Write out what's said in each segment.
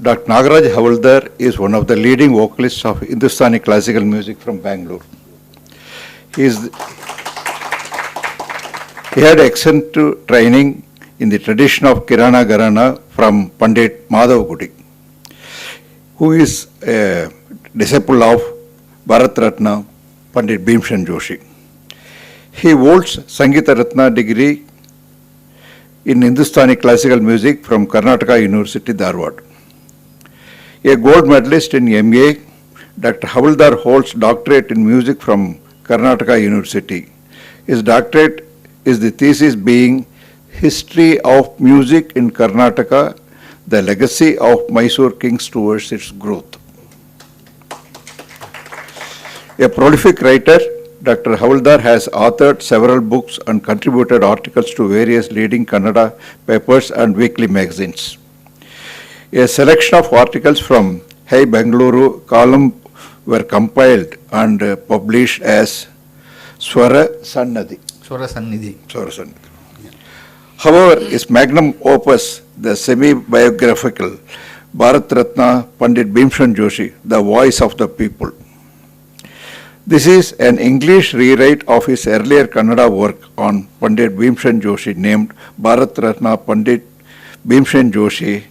Dr. Nagaraj Havaldar is one of the leading vocalists of Hindustani Classical music from Bangalore. He had extensive training in the tradition of Kirana Gharana from Pandit Madhava Gudi, who is a disciple of Bharat Ratna, Pandit Bhimsen Joshi. He holds Sangeeta Ratna degree in Hindustani Classical music from Karnataka University, Dharwad. A gold medalist in MA, Dr. Havaldar holds doctorate in music from Karnataka University. His doctorate is the thesis being History of Music in Karnataka, the legacy of Mysore Kings towards its growth. A prolific writer, Dr. Havaldar has authored several books and contributed articles to various leading Kannada papers and weekly magazines. A selection of articles from Hey Bangalore column were compiled and published as Swara Sannadhi. Swara Sannidhi. However, his magnum opus, the semi-biographical Bharat Ratna Pandit Bhimsen Joshi, the voice of the people. This is an English rewrite of his earlier Kannada work on Pandit Bhimsen Joshi named Bharat Ratna Pandit Bhimsen Joshi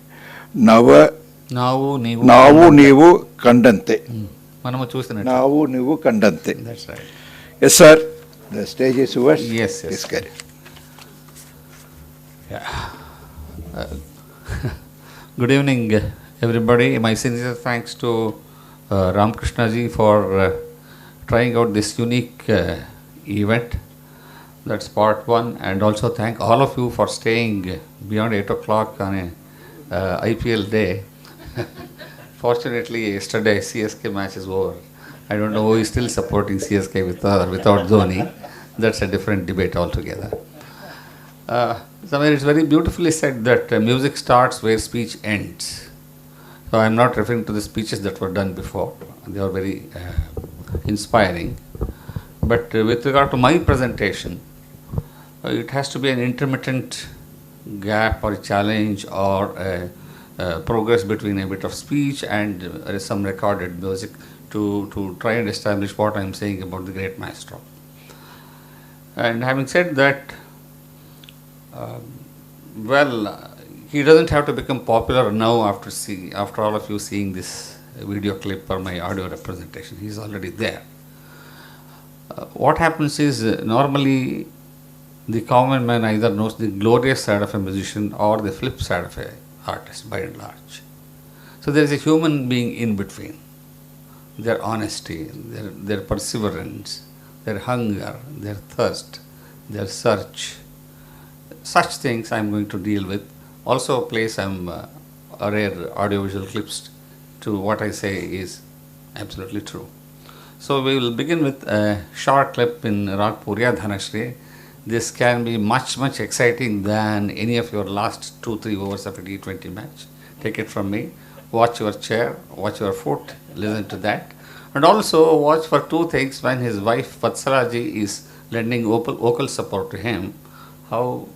Navu Neevu Kandante. Navu Neevu Kandante. That's right. Yes, sir. The stage is yours. Yes. Yeah. Good evening, everybody. My sincere thanks to Ramakrishna ji for trying out this unique event. That's part one. And also thank all of you for staying beyond 8 o'clock on a IPL day. Fortunately, yesterday CSK match is over. I don't know who is still supporting CSK with or without Dhoni. That's a different debate altogether. Somewhere it's very beautifully said that music starts where speech ends. So I'm not referring to the speeches that were done before. They are very inspiring. But with regard to my presentation, it has to be an intermittent gap or a challenge or a progress between a bit of speech and some recorded music to try and establish what I'm saying about the great maestro. And having said that, he doesn't have to become popular now after all of you seeing this video clip or my audio representation. He's already there. What happens is normally the common man either knows the glorious side of a musician or the flip side of an artist by and large. So there is a human being in between. Their honesty, their perseverance, their hunger, their thirst, their search. Such things I am going to deal with. Also play some rare audiovisual clips to what I say is absolutely true. So we will begin with a short clip in Rag Puriya Dhanashri. This can be much exciting than any of your last 2-3 overs of a T20 match. Take it from me. Watch your chair, watch your foot, listen to that. And also watch for two things when his wife Vatsalaji is lending vocal support to him, how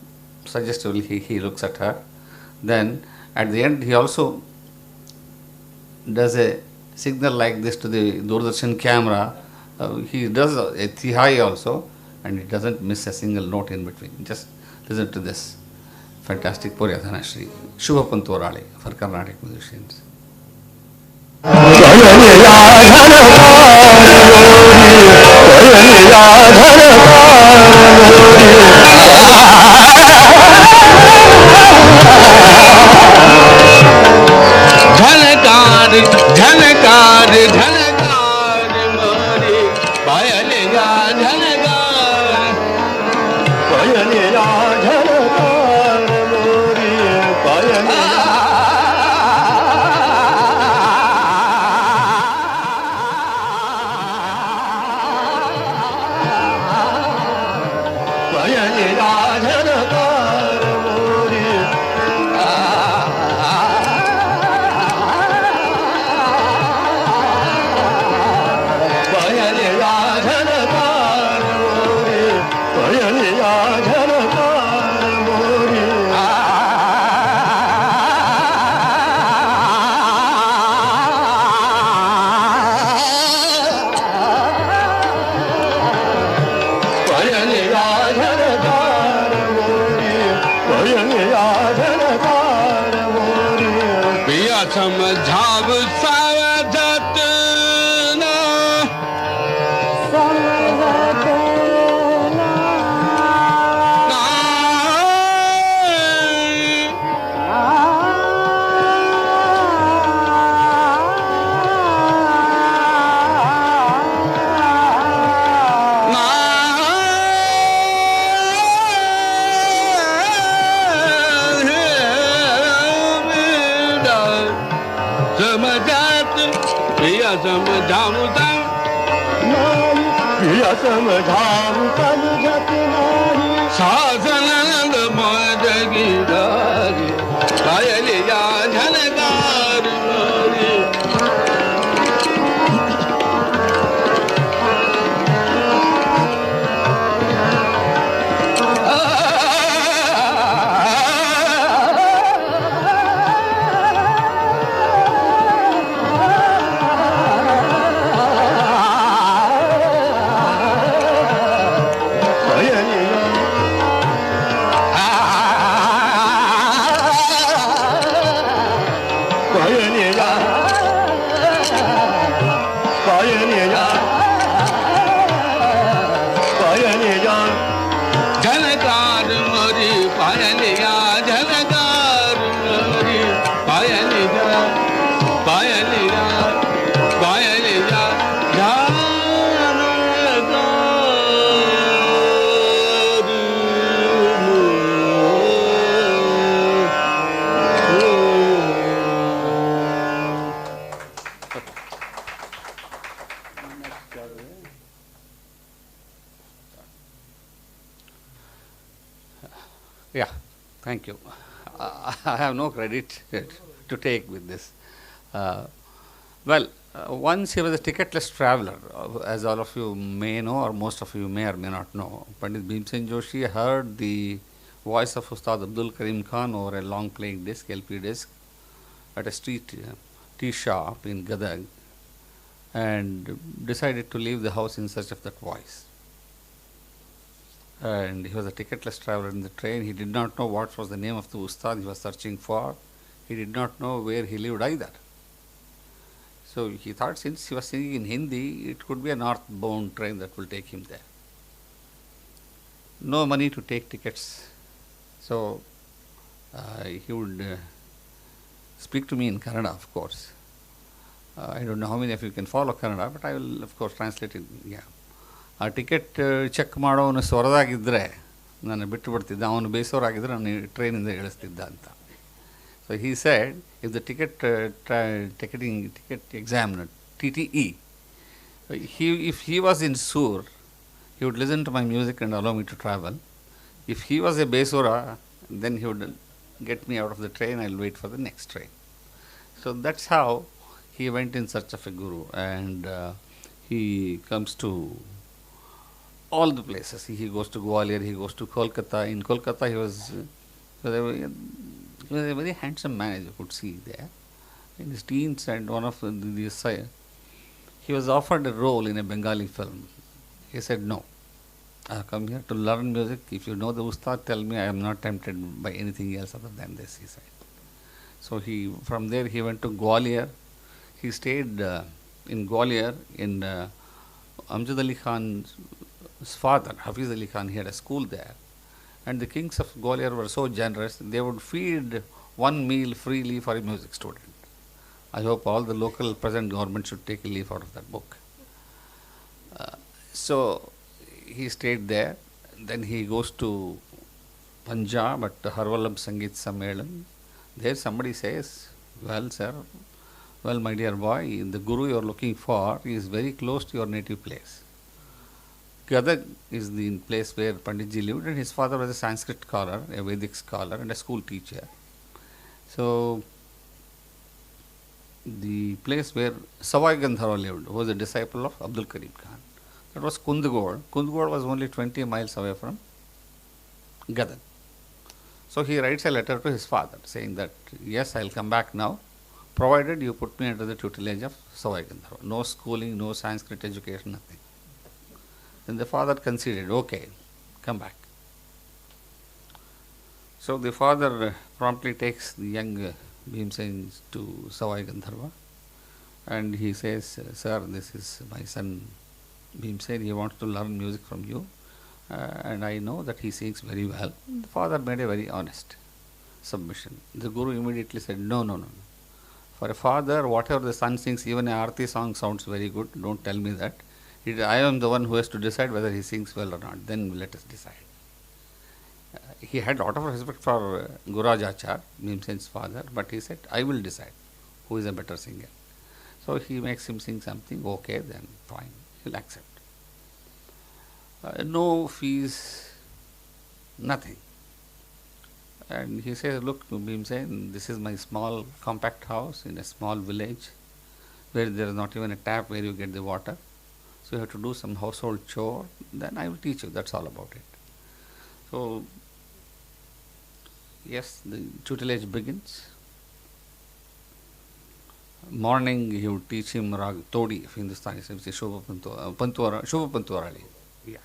suggestively he looks at her. Then at the end he also does a signal like this to the Doordarshan camera. He does a tihai also and he doesn't miss a single note in between. Just listen to this fantastic Puriya Dhanashri. Shubha Panturali for Carnatic musicians. समझाव सावधत ना साधनंद मदगिदारी पायलिया झनकार मोरी Yeah, thank you. I have no credit to take with this. Once he was a ticketless traveler, as all of you may know, or most of you may or may not know. Pandit Bhimsen Joshi heard the voice of Ustad Abdul Karim Khan over a long playing disc, LP disc, at a street tea shop in Gadag, and decided to leave the house in search of that voice. And he was a ticketless traveler in the train. He did not know what was the name of the Ustad he was searching for. He did not know where he lived either. So he thought, since he was singing in Hindi, it could be a northbound train that will take him there. No money to take tickets. So he would speak to me in Kannada, of course. I don't know how many of you can follow Kannada, but I will, of course, translate it. Yeah. ಆ ticket check ಮಾಡೋನು ಸ್ವರದಾಗಿದ್ದರೆ ನಾನು ಬಿಟ್ಟು ಬಿಡ್ತಿದ್ದೆ, ಅವನು ಬೇಸೋರಾಗಿದ್ದರೆ ನಾನು ಟ್ರೈನಿಂದ ಇಳಿಸ್ತಿದ್ದ ಅಂತ. So he said, if the ticket examiner, TTE, if he was in Sur, he would listen to my music and allow me to travel. If he was a besora, then he would get me out of the train, I'll wait for the next train. So that's how he went in search of a guru, and he comes to all the places. He goes to Gwalior, he goes to Kolkata. In Kolkata, he was a very handsome man, as you could see there. In his teens, and one of these, he was offered a role in a Bengali film. He said, no, I have come here to learn music. If you know the Ustad, tell me. I am not tempted by anything else other than this, he said. So from there he went to Gwalior. He stayed in Gwalior in Amjad Ali Khan's father, Hafiz Ali Khan. He had a school there, and the kings of Gwalior were so generous, they would feed one meal freely for a music student. I hope all the local present government should take a leaf out of that book. So he stayed there. Then he goes to Punjab at Harvalab Sangeet Sammelan. There somebody says, well sir, well my dear boy, the guru you are looking for is very close to your native place. Gadag is the place where Panditji lived, and his father was a Sanskrit scholar, a Vedic scholar, and a school teacher. So the place where Savai Gandharva lived, who was a disciple of Abdul Karim Khan, that was Kundgod. Kundgod was only 20 miles away from Gadag. So he writes a letter to his father saying that, yes, I will come back now, provided you put me under the tutelage of Savai Gandharva. No schooling, no Sanskrit education, nothing. Then the father considered, okay, come back. So the father promptly takes the young Bhimsen to Savai Gandharva, and he says, "Sir, this is my son Bhimsen. He wants to learn music from you, and I know that he sings very well." The father made a very honest submission. The Guru immediately said, "No, no, no. For a father, whatever the son sings, even a Aarti song sounds very good. Don't tell me that. I am the one who has to decide whether he sings well or not. Then let us decide." He had a lot of respect for Guraj Achar, Bhimsen's father, but he said, "I will decide who is a better singer." So he makes him sing something, okay, then fine, he'll accept. No fees, nothing. And he says, "Look, Bhimsen, this is my small compact house in a small village where there is not even a tap where you get the water. So you have to do some household chore, then I will teach you, that's all about it." So, yes, the tutelage begins. Morning he would teach him Rag Todi of Hindustani, Shubha Pantuarali. Yeah.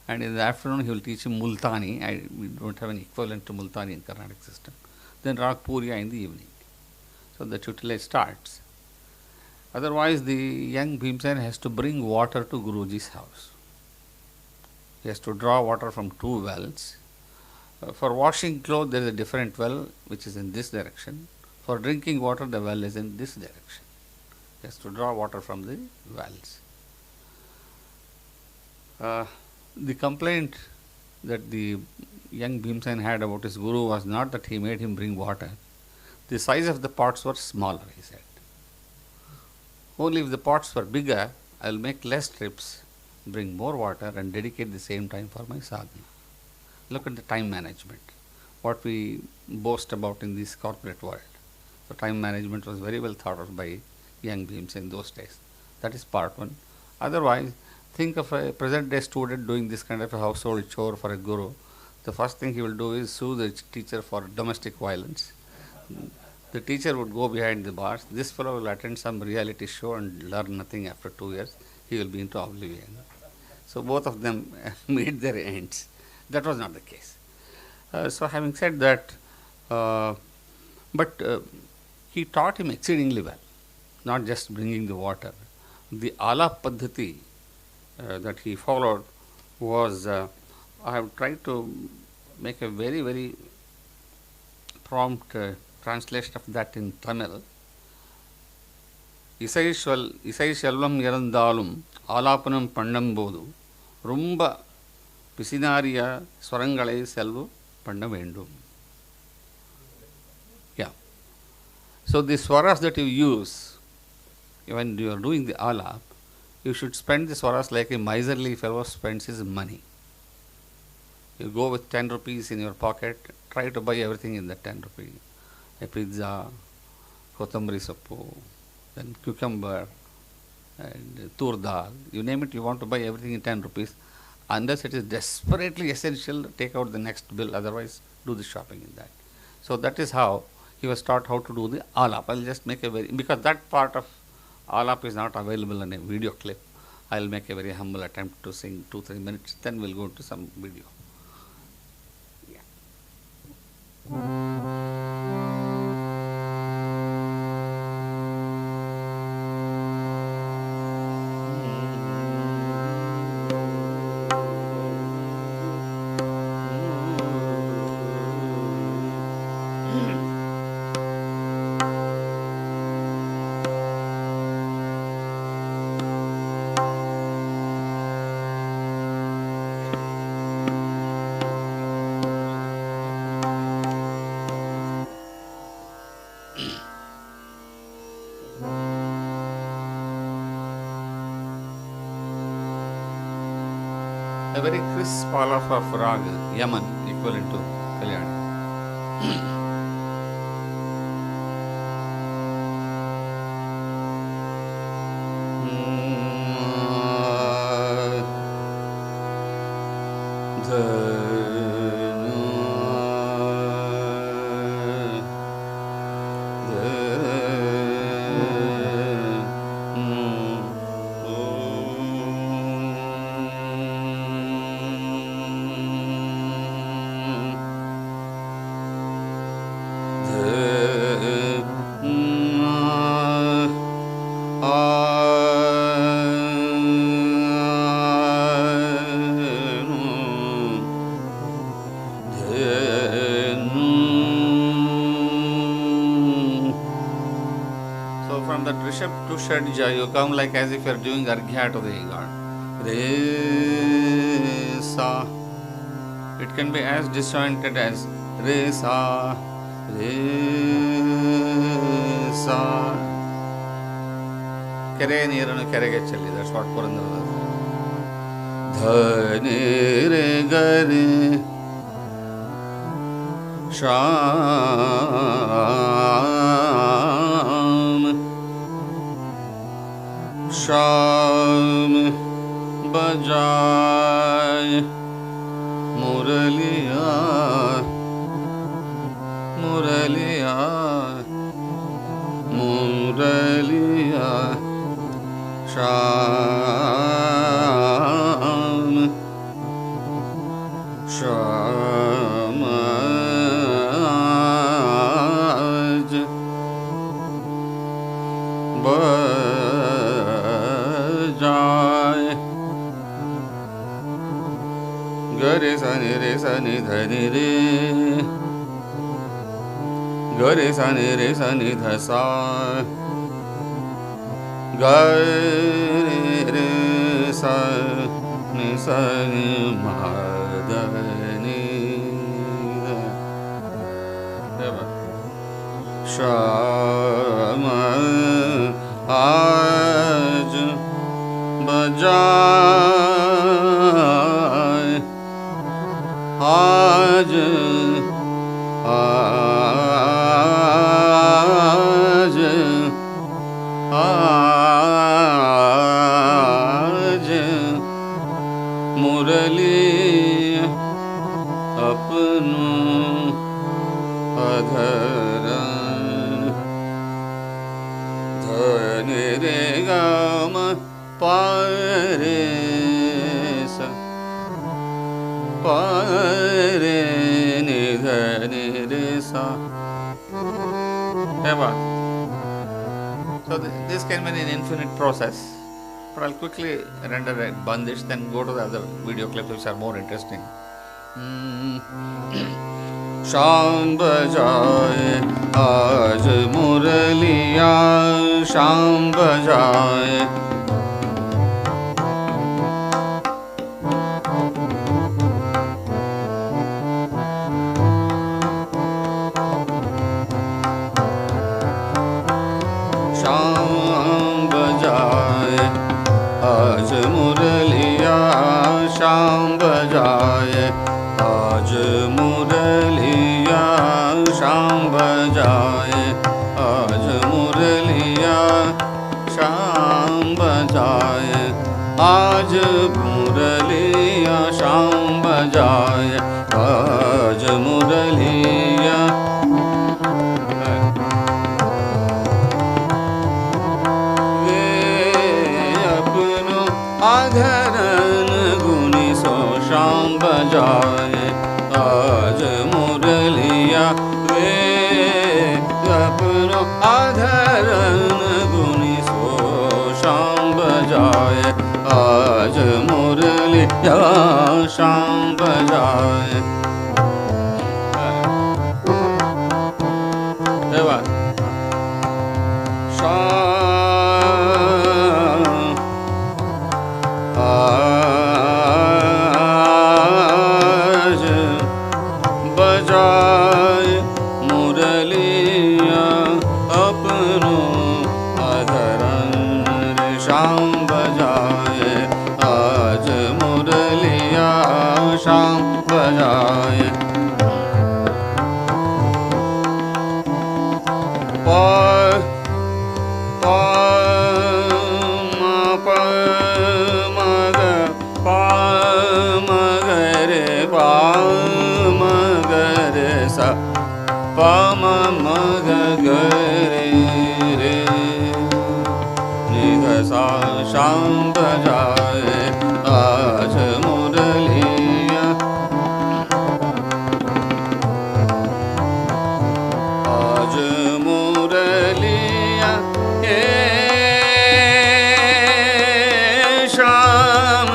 And in the afternoon he will teach him Multani. We don't have an equivalent to Multani in Carnatic system. Then Rag Puriya in the evening. So the tutelage starts. Otherwise the young Bhimsen has to bring water to Guruji's house. He has to draw water from two wells. For washing clothes there is a different well which is in this direction. For drinking water the well is in this direction. He has to draw water from the wells. The complaint that the young Bhimsen had about his Guru was not that he made him bring water. The size of the pots were smaller, he said. Only if the pots were bigger, I will make less trips, bring more water and dedicate the same time for my sadhana. Look at the time management, what we boast about in this corporate world. So time management was very well thought of by young Bhimsen in those days. That is part one. Otherwise, think of a present day student doing this kind of a household chore for a guru. The first thing he will do is sue the teacher for domestic violence. The teacher would go behind the bars. This fellow will attend some reality show and learn nothing after 2 years. He will be into oblivion. So both of them meet their ends. That was not the case. So having said that, he taught him exceedingly well, not just bringing the water. The alap paddhati that he followed was, I have tried to make a very, very prompt translation of that in Tamil. Isai Shelvam Yarandalum, Alapanam Pandambodu, Rumba Pisinaria Swarangalai Selvu Pandavendum. Yeah. So the swaras that you use when you are doing the alap, you should spend the swaras like a miserly fellow spends his money. You go with 10 rupees in your pocket, try to buy everything in that 10 rupees. A pizza, kothambari sappu, then cucumber, and tur dal. You name it, you want to buy everything in 10 rupees. Unless it is desperately essential, take out the next bill, otherwise do the shopping in that. So that is how he was taught how to do the alap. I will just make a because that part of alap is not available in a video clip. I will make a very humble attempt to sing 2-3 minutes, then we will go to some video. A very crisp alap of raga, Yaman, equivalent to Kalyani. from the Rishabh to Shadja, you come like as if you are doing Arghya to the god. Re, Sa. It can be as disjointed as Re, Sa, Re, Sa. Kere neeranu kerege challi. That's what Purandara does. Dha, ni, re, ga, re. Sham, Sham, Bajai, Muraliya, Muraliya, Muraliya, Sham, Sham. Bajai Gare sani re sani dhani re Gare sani re sani dhasa Gare re sani sani madani Shama आज बजाए आज आज आज मुरली अपनों अधरन धनि रे गम पारे सा पारे नि धनि रे सा. So this can be an infinite process, but I'll quickly render a bandish, then go to the other video clips which are more interesting. शाम बजाए आज मुरलिया शाम बजाए शाम बजाए आज मुरलिया शाम बजाए आज मुरलिया शाम बजाए आज मुरलिया शाम बजाए आज मुरलिया शाम बजाए आज मुरलिया वे अपनो आधरन गुनी सो शाम बजाए आज मुरलिया वे अपनो आधरन गुनी सो शाम बजाए आज मुरलिया शाम बजाए. आज बजाए मुरलिया अपनो अधरन शाम बजाए आज मुरलिया शाम बजाए. Pam maga gare re ni ga sa sham bajaye aaj muraliya aaj muraliya sham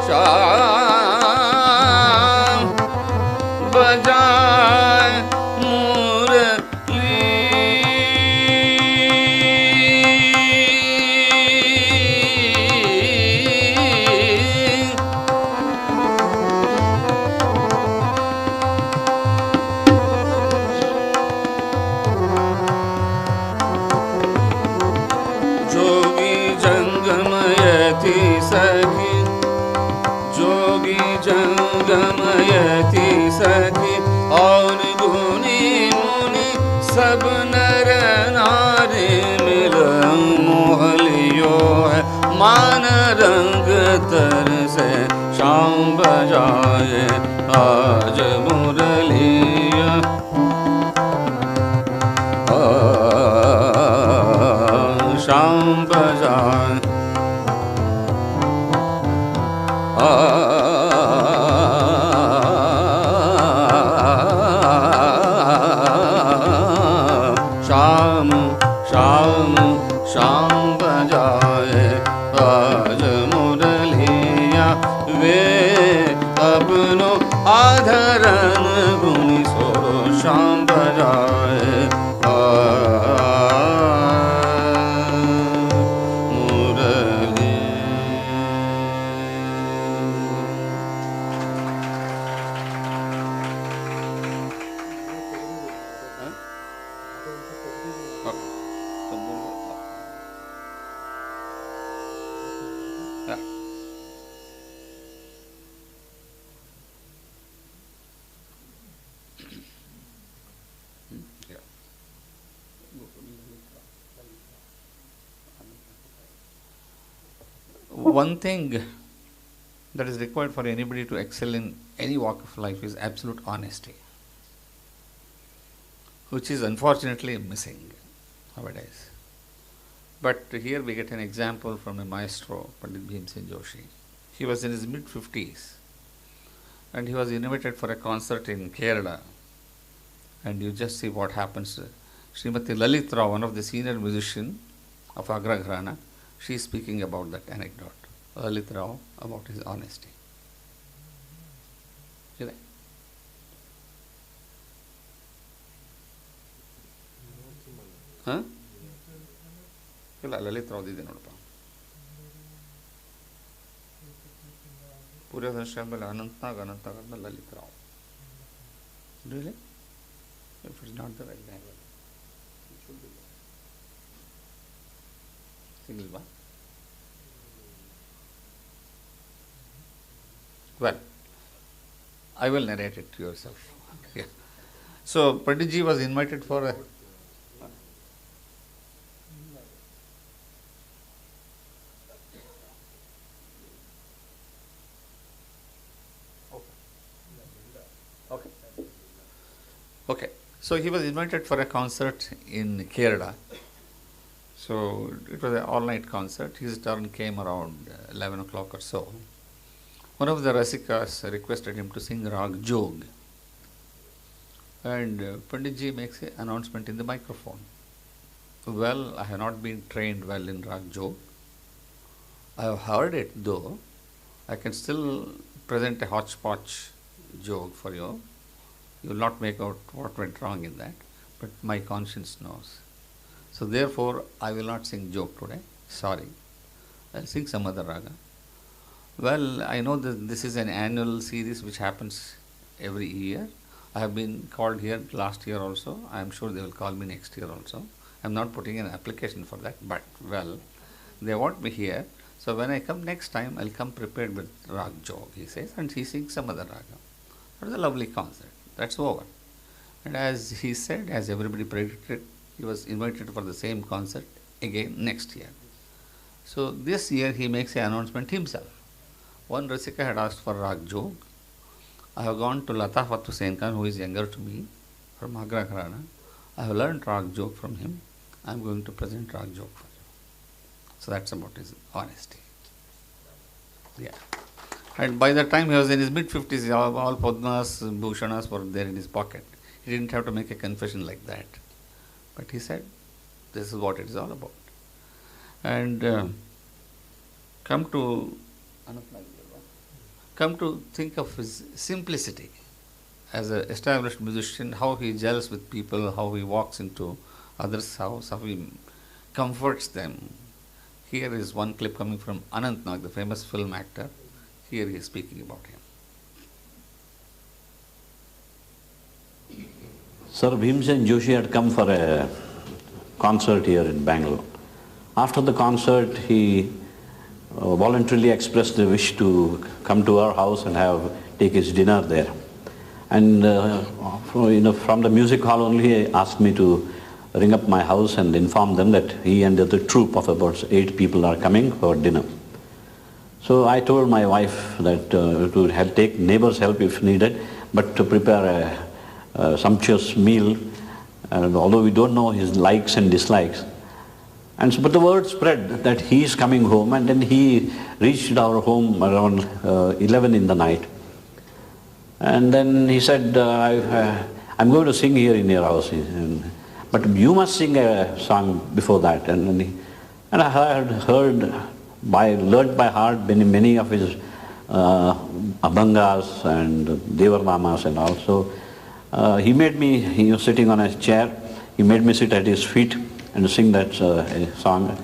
sham बजाए मुरलिया सब नर नारी मिल मोहलियो है मान रंग तर से शाम बजाए आज मुरलिया शाम बजाए शाम शाम शाम बजाए आज मुरलिया वे अपनो आधरन गुनी सो शाम बजाए मुरली। Yeah. Yeah. One thing that is required for anybody to excel in any walk of life is absolute honesty, which is unfortunately missing nowadays. But here we get an example from a maestro, Pandit Bhimsen Joshi. He was in his mid-50s and he was invited for a concert in Kerala. And you just see what happens. Srimati Lalit Rao, one of the senior musicians of Arkay Gharana, she is speaking about that anecdote. Lalit Rao about his honesty. See that? Huh? ಇಲ್ಲ ಲಲಿತ್ ರಾವ್ದಿದೆ ನೋಡಪ್ಪ ಪೂರ್ಯದರ್ಶನ ಆದಮೇಲೆ ಅನಂತನಾಗ್ ಆದಮೇಲೆ Lalit Rao really if it's not the right language it should be ಸಿಗ್ಲಿಲ್ವಾ well I will narrate it to yourself. Yeah. So Panditji was invited for a Okay. So he was invited for a concert in Kerala. So it was an all-night concert. His turn came around 11 o'clock or so. One of the Rasikas requested him to sing Rag Jog. And Panditji makes an announcement in the microphone. Well, I have not been trained well in Rag Jog. I have heard it though. I can still present a hodgepodge jog for you. You will not make out what went wrong in that, but my conscience knows. So therefore, I will not sing jog today. Sorry. I'll sing some other raga. Well, I know that this is an annual series which happens every year. I have been called here last year also. I am sure they will call me next year also. I am not putting an application for that, but well, they want me here. So when I come next time, I'll come prepared with rag jog, he says, and he sings some other raga. It was a lovely concert. That's over. And as he said, as everybody predicted, he was invited for the same concert again next year. So this year he makes an announcement himself. One Rasika had asked for Rag Jog. I have gone to Lata Fatu Senkan, who is younger to me, from Arkay Convention. I have learned Rag Jog from him. I am going to present Rag Jog for you. So that's about his honesty. Yeah. And by the time he was in his mid-50s, all Padmas, Bhushanas were there in his pocket. He didn't have to make a confession like that. But he said, this is what it is all about. And come to think of his simplicity as an established musician, how he gels with people, how he walks into others' house, how he comforts them. Here is one clip coming from Anantnag, the famous film actor. Here he is speaking about him. Sir Bhimsen Joshi had come for a concert here in Bangalore. After the concert, he voluntarily expressed the wish to come to our house and take his dinner there. And from the music hall only, he asked me to ring up my house and inform them that he and the troupe of about 8 people are coming for dinner. So I told my wife that to take neighbors' help if needed, but to prepare a sumptuous meal, although we don't know his likes and dislikes. But the word spread that he is coming home, and then he reached our home around 11 in the night. And then he said, I'm going to sing here in your house, but you must sing a song before that. And I had learned by heart many of his abhangas and devarnamas and all. So he was sitting on a chair, he made me sit at his feet and sing that song.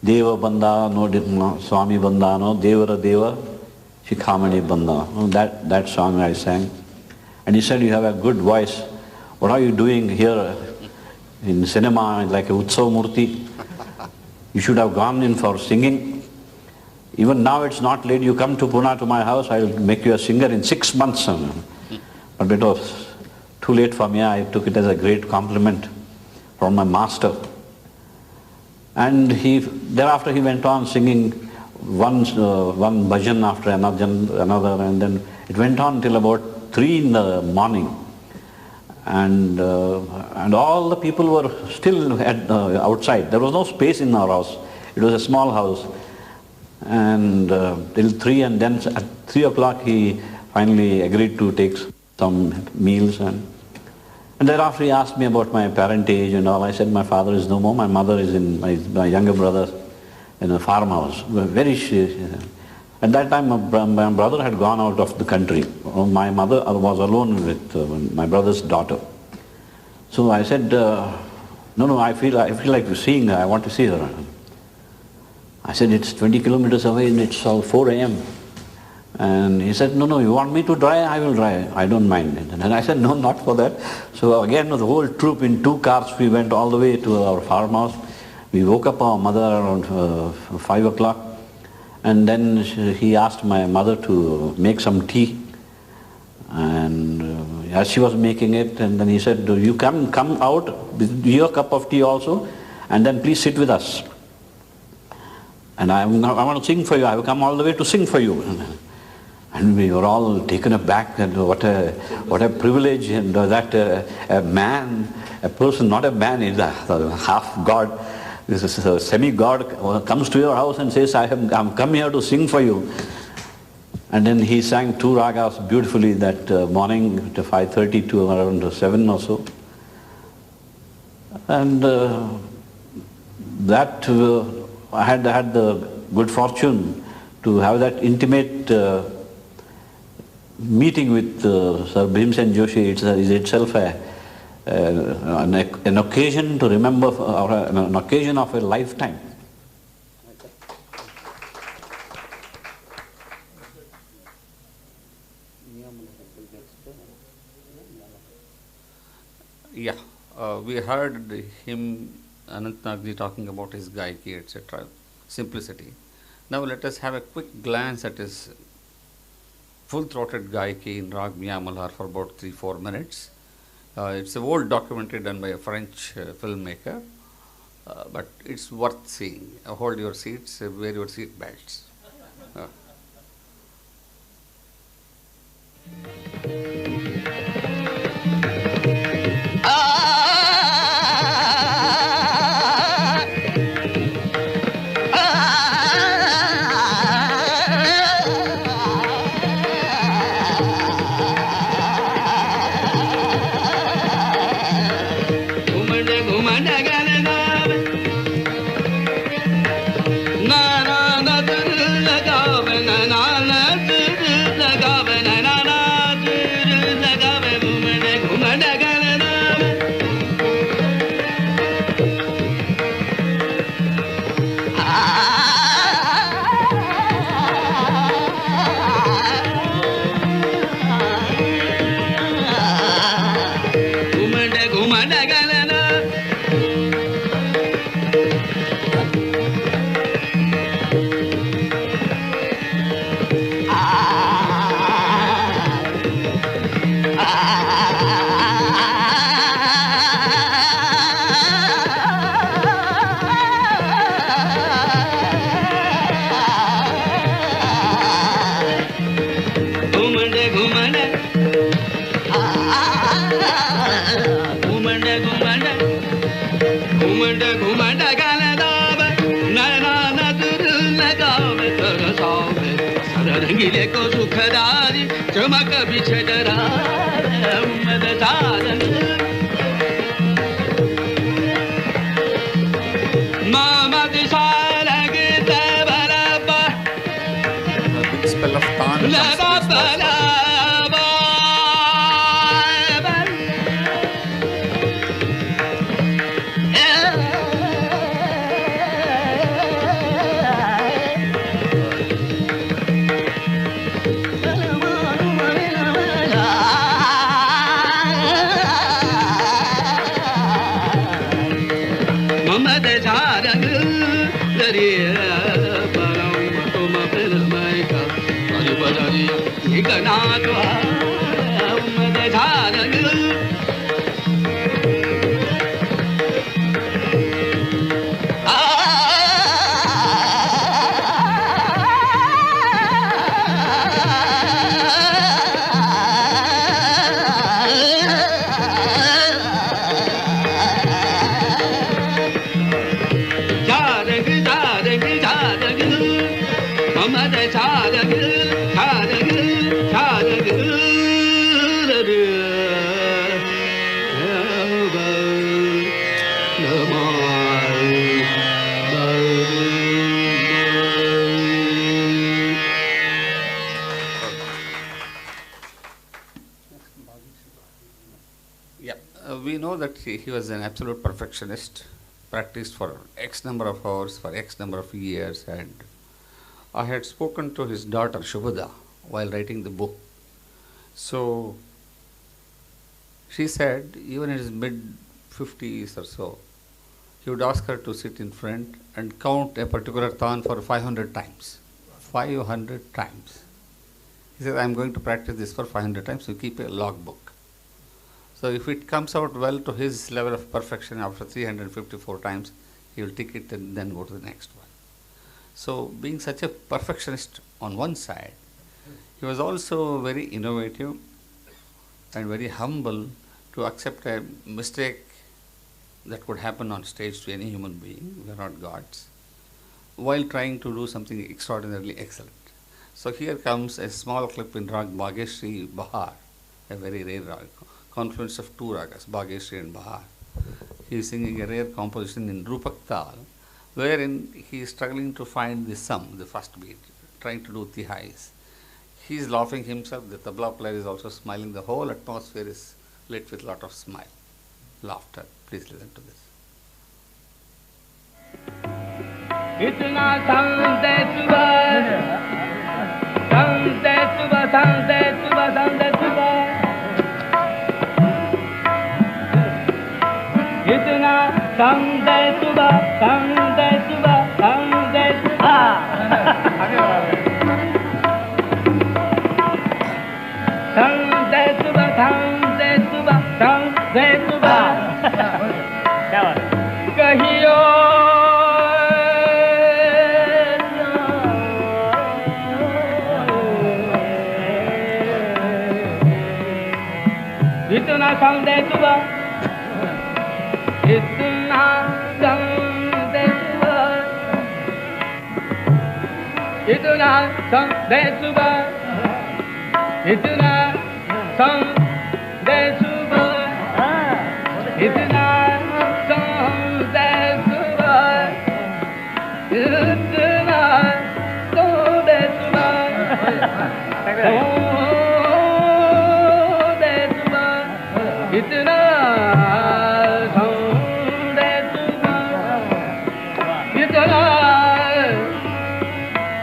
Deva Banda no Swami Banda no Devara Deva Shikhamani Banda. That song I sang. And he said, you have a good voice. What are you doing here in cinema like a Utsav Murti? You should have gone in for singing. Even now it's not late. You come to Pune to my house, I will make you a singer in 6 months. But it was too late for me. I took it as a great compliment from my master. And thereafter he went on singing one bhajan after another, and then it went on till about 3 in the morning. And all the people were still outside. There was no space in our house. It was a small house. And till 3, and then at 3 o'clock he finally agreed to take some meals. And thereafter he asked me about my parentage and all. I said, my father is no more. My mother is in my younger brother in a farmhouse. At that time, my brother had gone out of the country. My mother was alone with my brother's daughter. So I said, no, I feel like seeing her. I want to see her. I said, it's 20 kilometers away and it's all 4 a.m. And he said, no, you want me to drive? I will drive. I don't mind. And I said, no, not for that. So again, the whole troop in 2 cars, we went all the way to our farmhouse. We woke up our mother around 5 o'clock. And then he asked my mother to make some tea. And as she was making it, and then he said, you come out with your cup of tea also, and then please sit with us. And I want to sing for you. I will come all the way to sing for you. And we were all taken aback, and what a privilege, and that a man, a person, not a man, is a half god, this is a semi-god, comes to your house and says, I'm come here to sing for you. And then he sang 2 ragas beautifully that morning at 5:30 to around 7 or so. And I had the good fortune to have that intimate meeting with Sir Bhimsen Joshi. Is itself an occasion to remember, or an occasion of a lifetime. Yeah, we heard him, Anant Nagji, talking about his gaiki, etc., simplicity. Now let us have a quick glance at his full-throated gaiki in Rag Miya Malhar for about 3-4 minutes. It's an old documentary done by a French filmmaker, but it's worth seeing. Hold your seats, wear your seat belts. घुमंड घुमंड गान दाव नैना नजर लगावे तरसावे सरंगीले को सुखदारी चमक बिछे डरा उम्मद सारन मामा दिशा लगे tabla big spell of Tan comes la to this la we know that he was an absolute perfectionist, practiced for X number of hours, for X number of years, and I had spoken to his daughter Shubhada while writing the book. So she said, even in his mid-50s or so, he would ask her to sit in front and count a particular tan for 500 times. 500 times. He said, I'm going to practice this for 500 times, so keep a log book. So if it comes out well to his level of perfection after 354 times, he will tick it and then go to the next one. So being such a perfectionist on one side, he was also very innovative and very humble to accept a mistake that could happen on stage to any human being, we are not gods, while trying to do something extraordinarily excellent. So here comes a small clip in Rag Bhageshri Bahar, a very rare rag, confluence of two ragas, Bhageshri and Bahar. He is singing a rare composition in Rupak Tal, wherein he is struggling to find the sum, the first beat, trying to do tihais. He is laughing himself, the tabla player is also smiling, the whole atmosphere is lit with a lot of smile, laughter. Please listen to this. इतना संदे सुबह संदे सुबह संदे सुबह संदे सुबह इतना संदे सुबह संदे सुबह संदे सुबह संदे सुबह संदे सुबह संदे सुबह कहियो इतना संदे सुबह इतना संदे सुबह इतना संदे सुबह इतना संदे सुबह इतना संदे सुबह इतना संदे सुबह इतना संदे सुबह इतना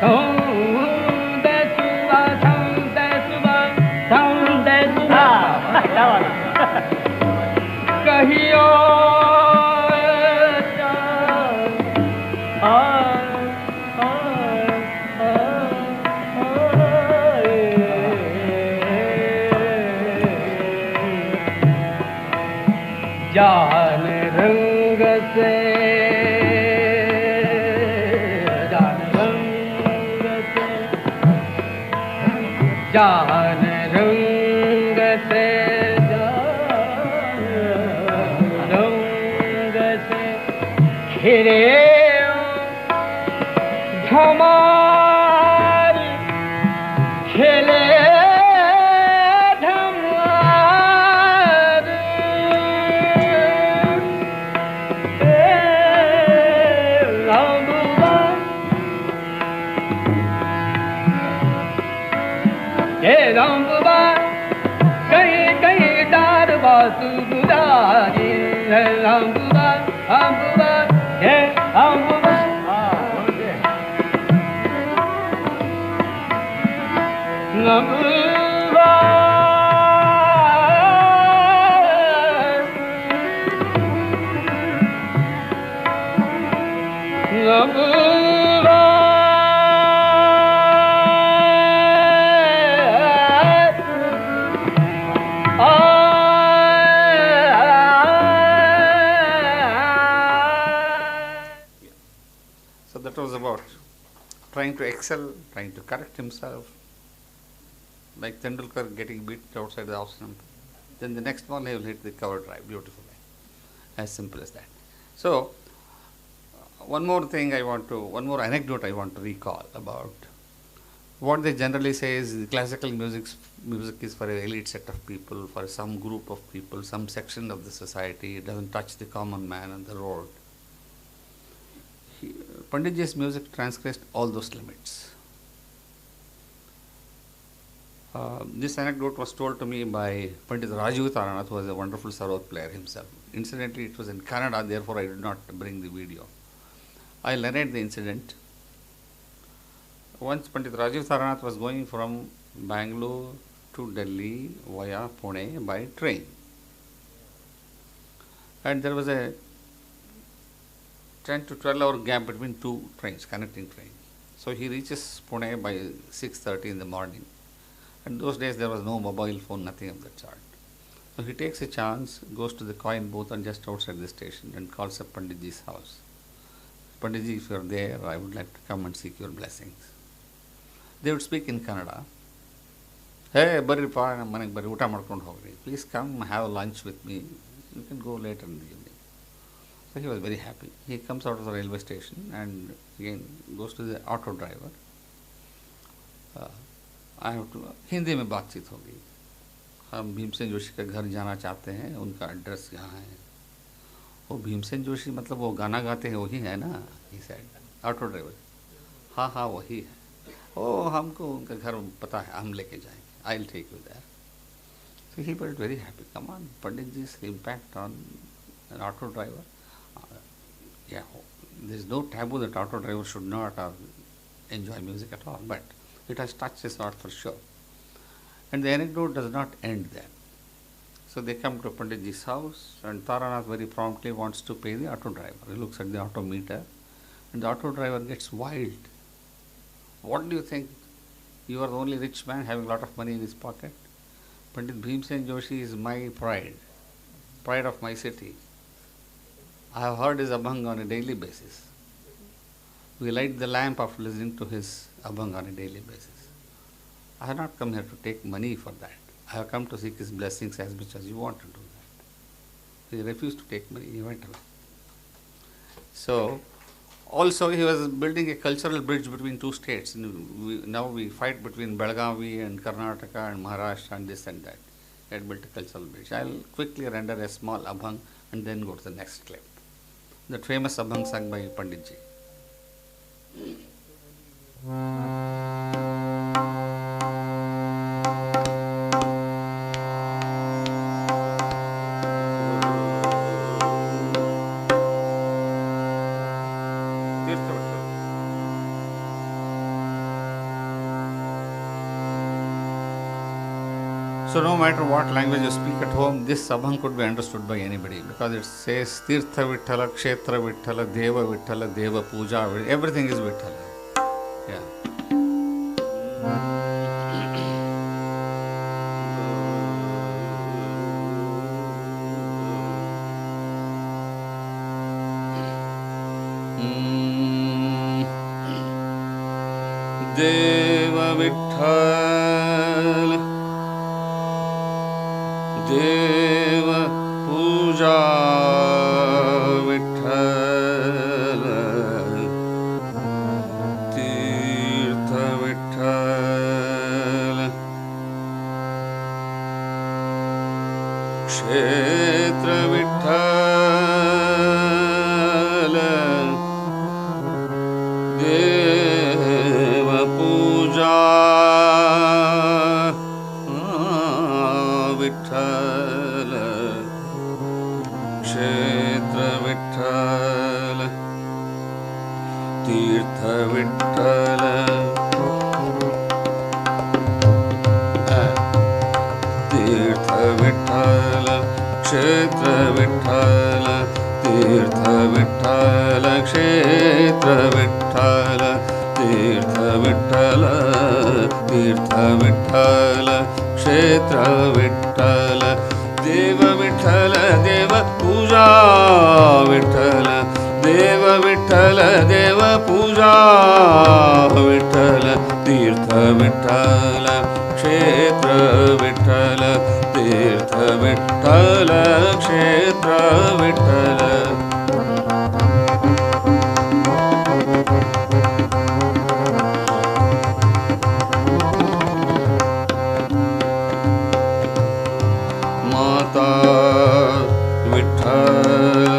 संदे सुबह संदे सुबह संदे सुबह कहियो जान रंग से जान रंग से जान रंग से जान रंग से घिरे धमाल खेले धमाल राम बाबा कहीं कहीं डार बासु गुजारी राम बाबा हे राम बाबा So that was about trying to excel, trying to correct himself, like Tendulkar getting beat outside the off stump. Then the next ball he will hit the cover drive beautifully. As simple as that. So one more anecdote I want to recall about what they generally say is the classical music is for an elite set of people, for some group of people, some section of the society. It doesn't touch the common man on the road. Panditji's music transgressed all those limits. This anecdote was told to me by Pandit Rajivitharanath, who was a wonderful sarod player himself. Incidentally, it was in Canada, therefore I did not bring the video. I'll narrate the incident. Once Pandit Rajivitharanath was going from Bangalore to Delhi via Pune by train. And there was a 10 to 12 hour gap between two trains, connecting trains. So he reaches Pune by 6:30 in the morning. And those days there was no mobile phone, nothing of that sort. So he takes a chance, goes to the coin booth and just outside the station and calls up Panditji's house. Panditji, if you are there, I would like to come and seek your blessings. They would speak in Kannada. Hey, barri pa, manage barri, uta madkondu hogri. Please come have lunch with me. You can go later in the evening. So he was very happy. He comes out of the railway station and again goes to the auto driver. I have to Hindi में बातचीत होगी. हम भीमसेन जोशी के घर जाना चाहते हैं, उनका एड्रेस यहाँ है. वो भीमसेन जोशी मतलब वो गाना गाते हैं वही है ना? He said. Auto driver. हाँ हाँ वही है. ओ हमको उनका घर पता है, हम लेके जाएंगे. I'll take you there. So he felt very happy. Come on, Panditji's impact on an auto driver. Yeah, there is no taboo that auto driver should not enjoy music at all, but it has touched his heart for sure. And the anecdote does not end there. So they come to Panditji's house and Taranath very promptly wants to pay the auto driver. He looks at the auto meter and the auto driver gets wild. What do you think? You are the only rich man having a lot of money in his pocket. Pandit Bhimsen Joshi is my pride of my city. I have heard his abhang on a daily basis. We light the lamp after listening to his abhang on a daily basis. I have not come here to take money for that. I have come to seek his blessings as much as you want to do that. He refused to take money, he went away. So, also he was building a cultural bridge between two states. Now we fight between Belgavi and Karnataka and Maharashtra and this and that. He had built a cultural bridge. I will quickly render a small abhang and then go to the next clip. That famous abhang sung by Panditji. So no matter what language you speak at home, this abhang could be understood by anybody because it says Tirtha Vitthala, Kshetra Vitthala, Deva Vitthala, Deva Puja, everything is Vitthala. Yeah. Deva Vitthala, Deva Puja Vitthala. ತೀರ್ಥ ವಿಠಲ ಕ್ಷೇತ್ರ ವಿಠಲ ತೀರ್ಥ ವಿಠಲ ತೀರ್ಥ ವಿಠಲ ಕ್ಷೇತ್ರ ವಿಠಲ ದೇವ ವಿಠಲ ದೇವ ಪೂಜಾ ವಿಠಲ ದೇವ ವಿಠಲ ದೇವ ಪೂಜಾ ವಿಠಲ ತೀರ್ಥ ವಿಠಲ ಕ್ಷೇತ್ರ ವಿಠಲ ತೀರ್ಥ ವಿಠಲ ಕ್ಷೇತ್ರ ವಿಠಲ ಮಾತಾ ವಿಠಲ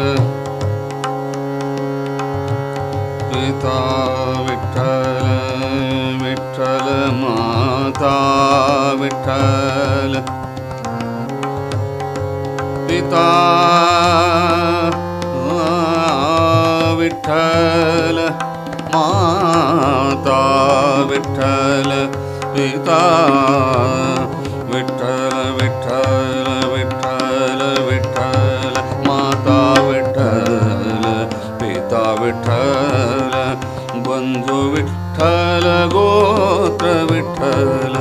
ಪಿತಾ ವಿಠಲ ವಿಠಲ ಮಾತಾ ವಿಠಲ ಪಿತಾ ವಿಠಲ ಮಾತಾ ವಿಠಲ ಪಿತಾ ವಿಠಲ ವಿಠಲ ವಿಠಲ ವಿಠಲ ಮಾತಾ ವಿಠಲ ಪಿತಾ ವಿಠಲ ಬಂಧು ವಿಠಲ ಗೋತ್ರ ವಿಠಲ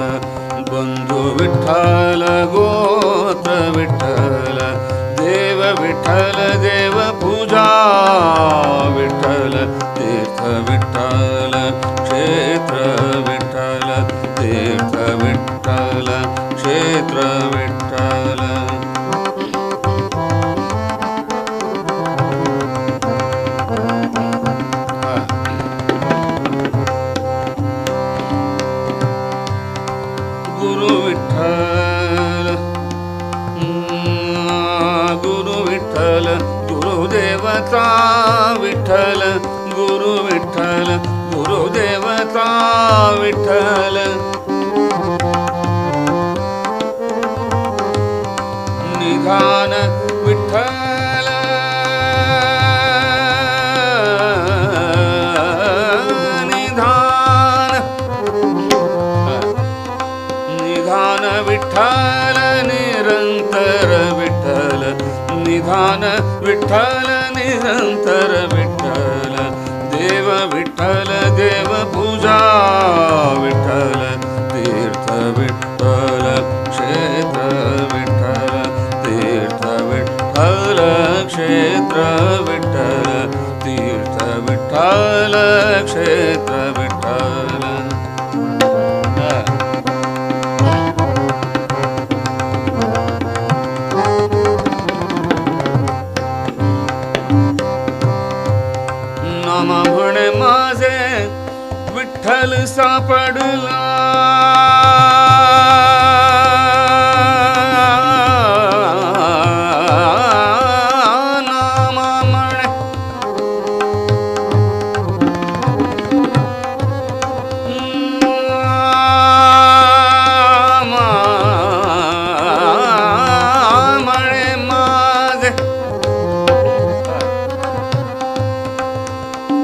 ಬಂಧು ವಿಠಲ ಗೋತ್ರ ವಿಠಲ ದೇವ ವಿಠಲ ದೇವ ಪೂಜಾ ವಿಠಲ ತೀರ್ಥ ವಿಠಲ ಕ್ಷೇತ್ರ ವಿಠಲ ತೀರ್ಥ ವಿಠಲ ಕ್ಷೇತ್ರ ವಿಠಲ ಗುರು ವಿಠಲ ಗುರು ವಿಠಲ ಗುರುದೇವತಾ ವಿಠಲ ಗುರು ವಿಠಲ ಗುರುದೇವತಾ ವಿಠಲ ನಿಧಾನ ವಿಠಲ ನಿಧಾನ ನಿಧಾನ ವಿಠಲ ನಿರಂತರ ವಿಠಲ ನಿಧಾನ ವಿಠಲ ನಿರಂತರ ವಿಠಲ ದೇವ ವಿಠಲ ದೇವ ಪೂಜಾ ವಿಠಲ ತೀರ್ಥ ವಿಠಲ ಕ್ಷೇತ್ರ ವಿಠಲ ತೀರ್ಥ ವಿಠಲ ಕ್ಷೇತ್ರ ವಿಠಲ ತೀರ್ಥ ವಿಠಲ ಕ್ಷೇತ್ರ ವಿಠಲ नाम म्हणे माझे विठ्ठल सापडला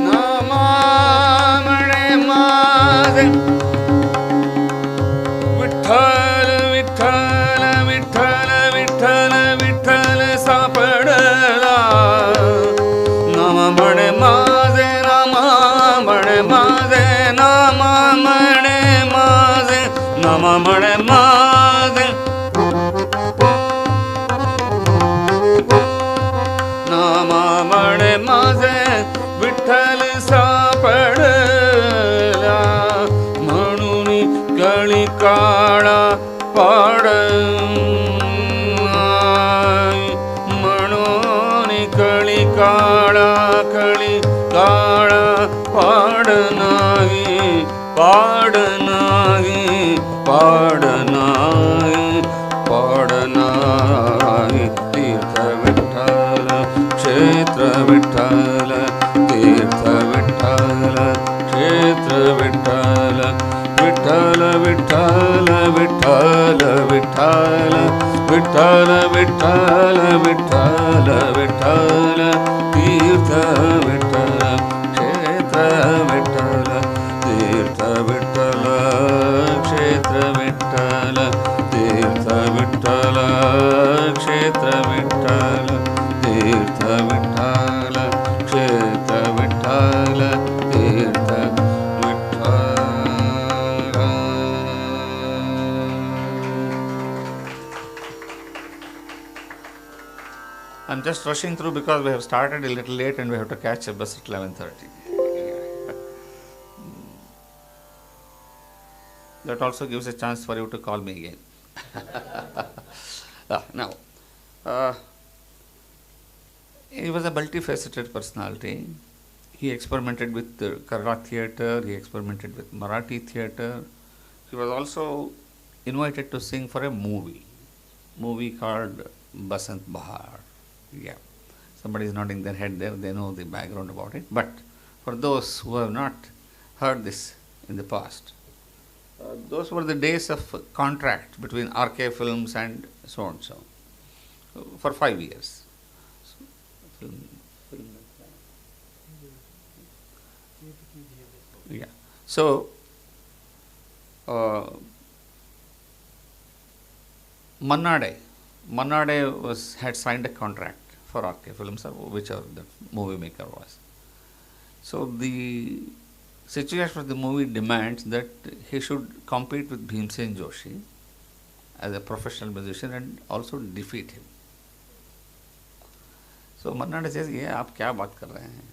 नाम म्हणे म्हणे माझे विठ्ठल विठ्ठल विठ्ठल विठ्ठल विठ्ठल सापडला नाम म्हणे माझे नाम म्हणे माझे नाम म्हणे माझे नाम म्हणे माझे नाम म्हणे माझे विठ्ठल सापडला म्हणून कळी काळा पाड म्हणून कळी काळा पाड नाही पाड नाही पाड नाही पाड नाही तीर्थ विठ्ठल क्षेत्र विठ्ठल तीर्थ विठ्ठल क्षेत्र विठ्ठल विठ्ठल विठ्ठल विठ्ठल विठ्ठल विठ्ठल विठ्ठल विठ्ठल विठ्ठल तीर्थ विठ्ठल क्षेत्र विठ्ठल तीर्थ विठ्ठल क्षेत्र विठ्ठल तीर्थ विठ्ठल क्षेत्र विठ्ठल तीर्थ Vitthal just rushing through because we have started a little late and we have to catch a bus at 11:30. That also gives a chance for you to call me again. Now, he was a multifaceted personality. He experimented with the Kannada theatre, he experimented with Marathi theatre. He was also invited to sing for a movie called Basant Bahar. Yeah, somebody is nodding their head there, they know the background about it. But for those who have not heard this in the past, those were the days of contract between Arkay Films and so and so for 5 years. Yeah. So Mannade had signed a contract for Arkay Films, or whichever the movie maker was. So the situation of the movie demands that he should compete with Bhimsen Joshi as a professional musician and also defeat him. So Mannade says, "ये आप क्या बात कर रहे हैं?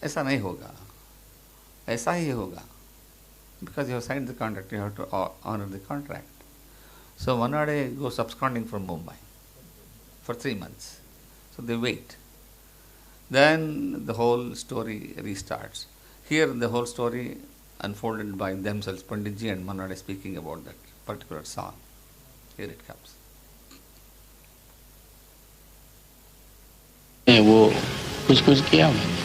ऐसा नहीं होगा, ऐसा ही होगा. Because you have signed the contract, you have to honor the contract." So Mannade goes absconding from Mumbai for 3 months. So they wait. Then the whole story restarts. Here the whole story unfolded by themselves, Panditji and Mannade speaking about that particular song. Here it comes. वो कुछ किया मैंने.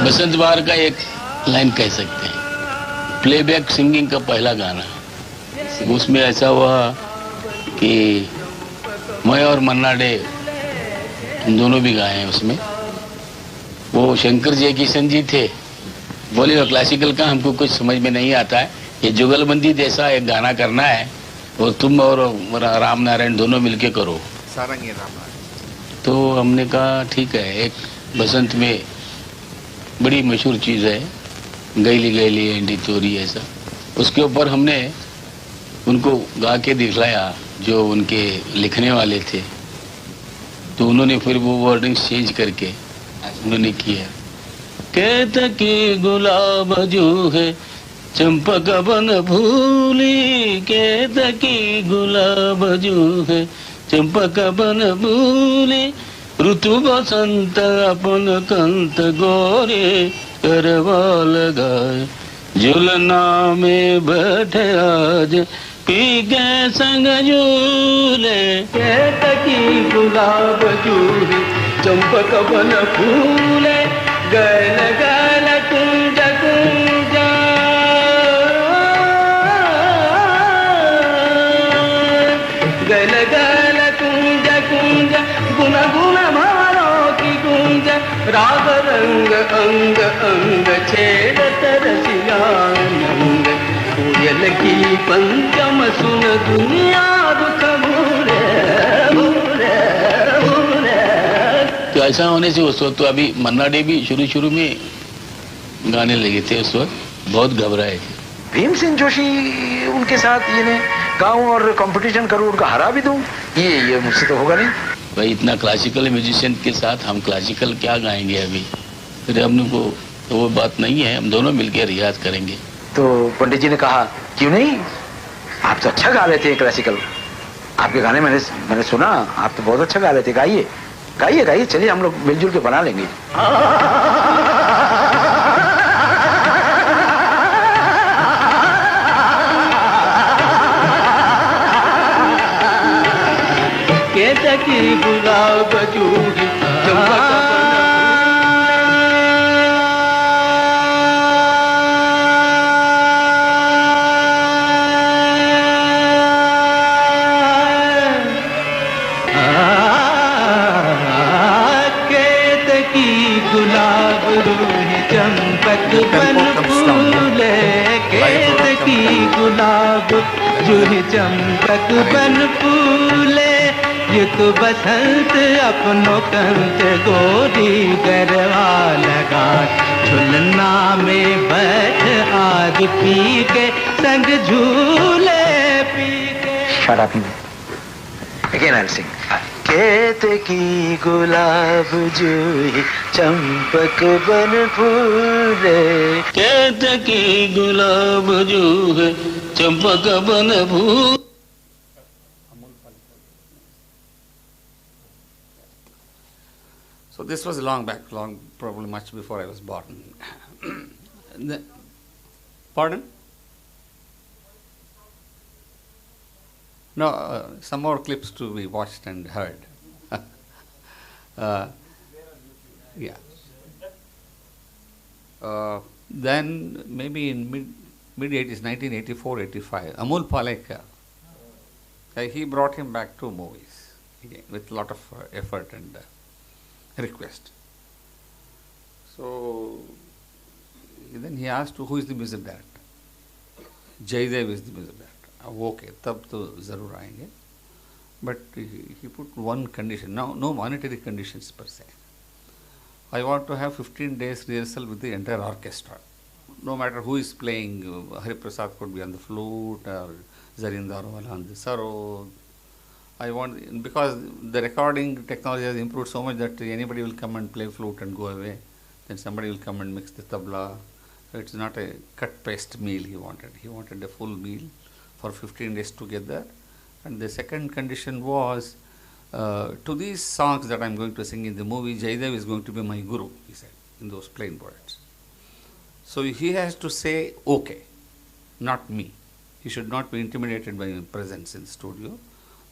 बसंत बहार का एक line कह सकते हैं. प्लेबैक सिंगिंग का पहला गाना. उसमें ऐसा हुआ कि मैं और मन्नाडे दोनों भी गाए हैं उसमें. वो शंकर जय किशन जी थे. बोले वो क्लासिकल का हमको कुछ समझ में नहीं आता है, ये जुगलबंदी जैसा एक गाना करना है, वो तुम और राम नारायण दोनों मिलके करो. सारंगी राम नारायण. तो हमने कहा ठीक है. एक बसंत में बड़ी मशहूर चीज़ है गैली गैली एंडी तोरी, ऐसा. उसके ऊपर हमने उनको गा के दिखलाया जो उनके लिखने वाले थे. तो उन्होंने फिर वो वर्डिंग्स चेंज करके उन्होंने किया. कहता कि गुलाब जो है चंपक बन भूली, कहता कि गुलाब जो है चंपक बन भूली, ऋतु बसंत अपन कंत गोरे करवा लगाए, झुलना में बैठे आज पी गए संग झूले. कहता कि गुलाब जूही चंपक बन फूले, गैल गैल कुंज कुंजा, गैल गैल कुंज कुंज, गुन गुन भारों की गुंज, राग रंग अंग अंग छेड़त रसियानंद, कोयल की पंचम सुन दुनिया दुख भूले भूले भूले. तो ऐसा होने से उस वक्त तो अभी मन्नाडे भी शुरू में गाने लगे थे. उस वक्त बहुत घबराए थे. भीमसेन जोशी उनके साथ ये गाऊं और कंपटीशन करूं, उनका हरा भी दूं, ये मुझसे तो होगा नहीं भाई. इतना क्लासिकल म्यूजिशियन के साथ हम क्लासिकल क्या गाएंगे अभी. फिर हम को तो वो बात नहीं है, हम दोनों मिलकर रियाज करेंगे. तो पंडित जी ने कहा क्यों नहीं, आप तो अच्छा गा लेते हैं क्लासिकल, आपके गाने मैंने सुना, आप तो बहुत अच्छा गा लेते, गाइए गाइए गाइए, चलिए हम लोग मिलजुल के बना लेंगे. कहता कि गुलाब जूही जूही चंपक बन फूले, युग बसंत अपनों कंत गोरी गरवा लगा, झुलना में बैठ आज पी के संग झूले start asking. Again I'll sing. कहते की गुलाब जूही चंपक बन फूले, कहते की गुलाब जूही चंपक बन फूले. So this was long back, probably much before I was born. Pardon? No, some more clips to be watched and heard. Yeah. Then maybe in mid 80s, 1984-85, Amol Palekar, he brought him back to movies again, with a lot of effort and request. So then he asked, who is the music director? Jaidev is the music director. Okay, tab to zarur aayenge. But he put one condition, no monetary conditions per se. I want to have 15 days rehearsal with the entire orchestra. No matter who is playing, Hari Prasad could be on the flute or Zarindar on the sarod. I want, because the recording technology has improved so much that anybody will come and play flute and go away. Then somebody will come and mix the tabla. So it's not a cut-paste meal he wanted. He wanted a full meal for 15 days together. And the second condition was, to these songs that I'm going to sing in the movie, Jaidev is going to be my guru, he said, in those plain words. So he has to say, okay, not me. He should not be intimidated by my presence in the studio.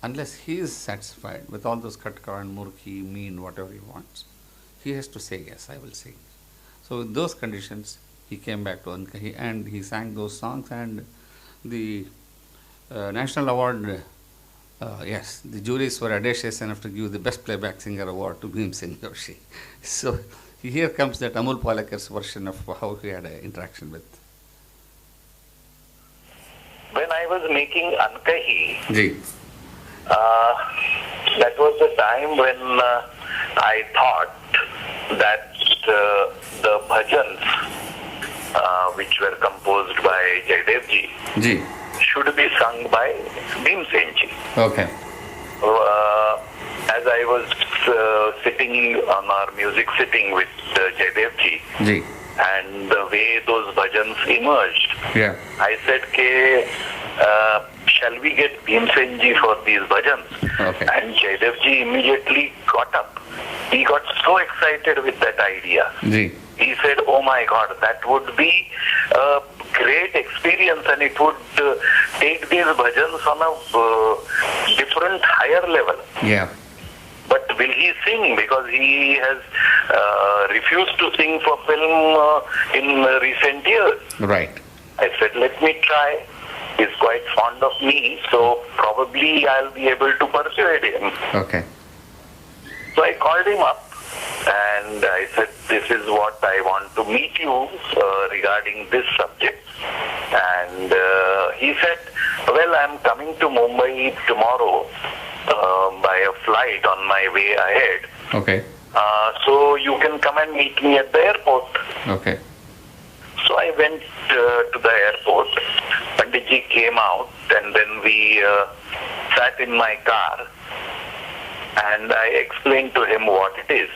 Unless he is satisfied with all those katka and murki, mean, whatever he wants, he has to say, yes, I will sing. So with those conditions, he came back to Ankahi and he sang those songs, and the National Award, yes, the juries were audacious enough to give the Best Playback Singer Award to Bhimsen Joshi. So here comes that Amol Palekar's version of how he had an interaction with. When I was making Ankahi, Ji. that was the time when I thought that the bhajans which were composed by Jaidev Ji. should be sung by Bhimsenji. Okay. As I was sitting on our music sitting with Jaidev Ji. and the way those bhajans emerged, Yeah. I said, shall we get Bhimsenji for these bhajans? Okay. And Jaidev immediately got up. He got so excited with that idea. Ji. He said, oh my God, that would be a great experience, and it would take these bhajans on a different, higher level. Yeah. But will he sing? Because he has refused to sing for film in recent years. Right. I said, let me try. He's quite fond of me, so probably I'll be able to persuade him. Okay. So I called him up and I said, this is what I want to meet you regarding this subject. And he said, well, I'm coming to Mumbai tomorrow by a flight on my way ahead. Okay. So you can come and meet me at the airport. Okay. So I went to the airport. Panditji came out and then we sat in my car and I explained to him what it is.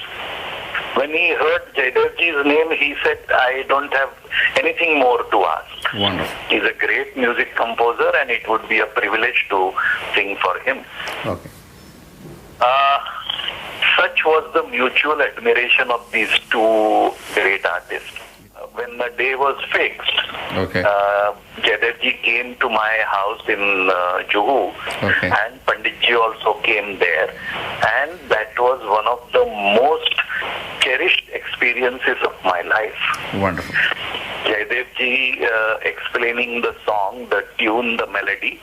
When he heard Jaidevji's name, he said, I don't have anything more to ask. Wonderful. He's a great music composer and it would be a privilege to sing for him. Okay. Such was the mutual admiration of these two great artists. When the day was fixed, Okay. Jaidevji came to my house in Juhu, Okay. and Panditji also came there, and that was one of the most cherished experiences of my life. Wonderful. Jaidevji explaining the song, the tune, the melody,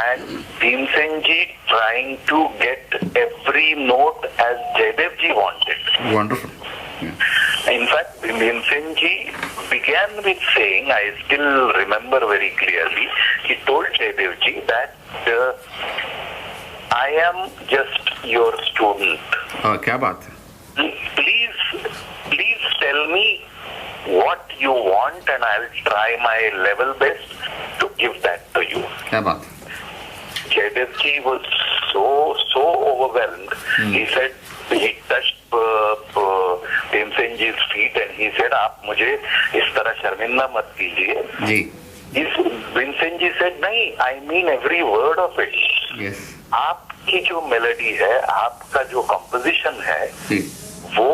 and Bhimsenji trying to get every note as Jaidevji wanted. Wonderful. Yeah. In fact, Bhimsenji began with saying, I still remember very clearly, he told Jaidevji that I am just your student. Kya baat hai? Please tell me what you want and I'll try my level best to give that to you. Kya baat hai? Jayadevji was so overwhelmed. He said, he touched Bhimsenji's feet and he said, आप मुझे इस तरह शर्मिंदा मत कीजिए. जी. Bhimsenji said, नहीं, I mean every word of it. Yes. आपकी जो मेलोडी है, आपका जो कंपोजिशन है, जी. वो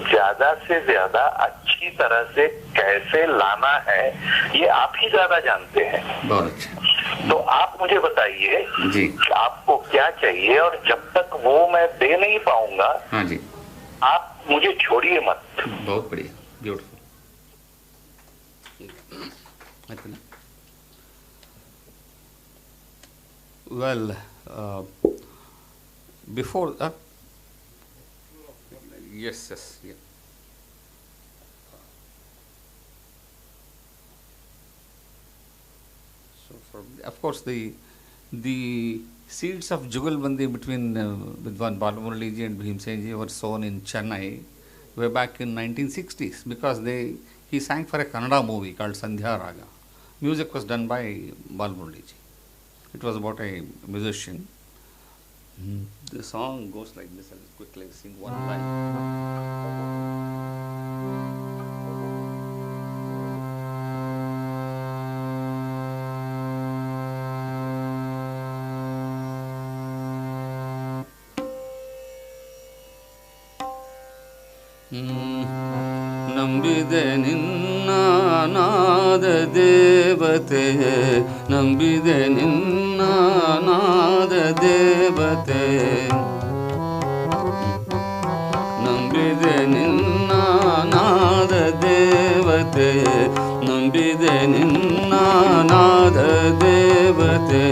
ज्यादा से ज्यादा अच्छी तरह से कैसे लाना है, ये आप ही ज्यादा जानते हैं. बहुत अच्छा. तो आप मुझे बताइए जी. कि आपको क्या चाहिए, और जब तक वो मैं दे नहीं पाऊंगा, हाँ जी, आप मुझे छोड़िए मत. बहुत बढ़िया, beautiful. Well, before that, yes, yeah. So, of course, the seeds of Jugalbandi between Vidwan Balamuraliji and Bhimsenji were sown in Chennai way back in 1960s, because he sang for a Kannada movie called Sandhya Raga. Music was done by Balamuraliji. It was about a musician. The song goes like this. I'll quickly sing one line. ನಂಬಿದೆ ನಿನ್ನ ನಾದ ದೇವತೆ, ನಂಬಿದೆ ನಿನ್ನ ನಾದ ದೇವತೆ, ನಂಬಿದೆ ನಿನ್ನ ನಾದ ದೇವತೆ, ನಂಬಿದೆ ನಿನ್ನ ನಾದ ದೇವತೆ,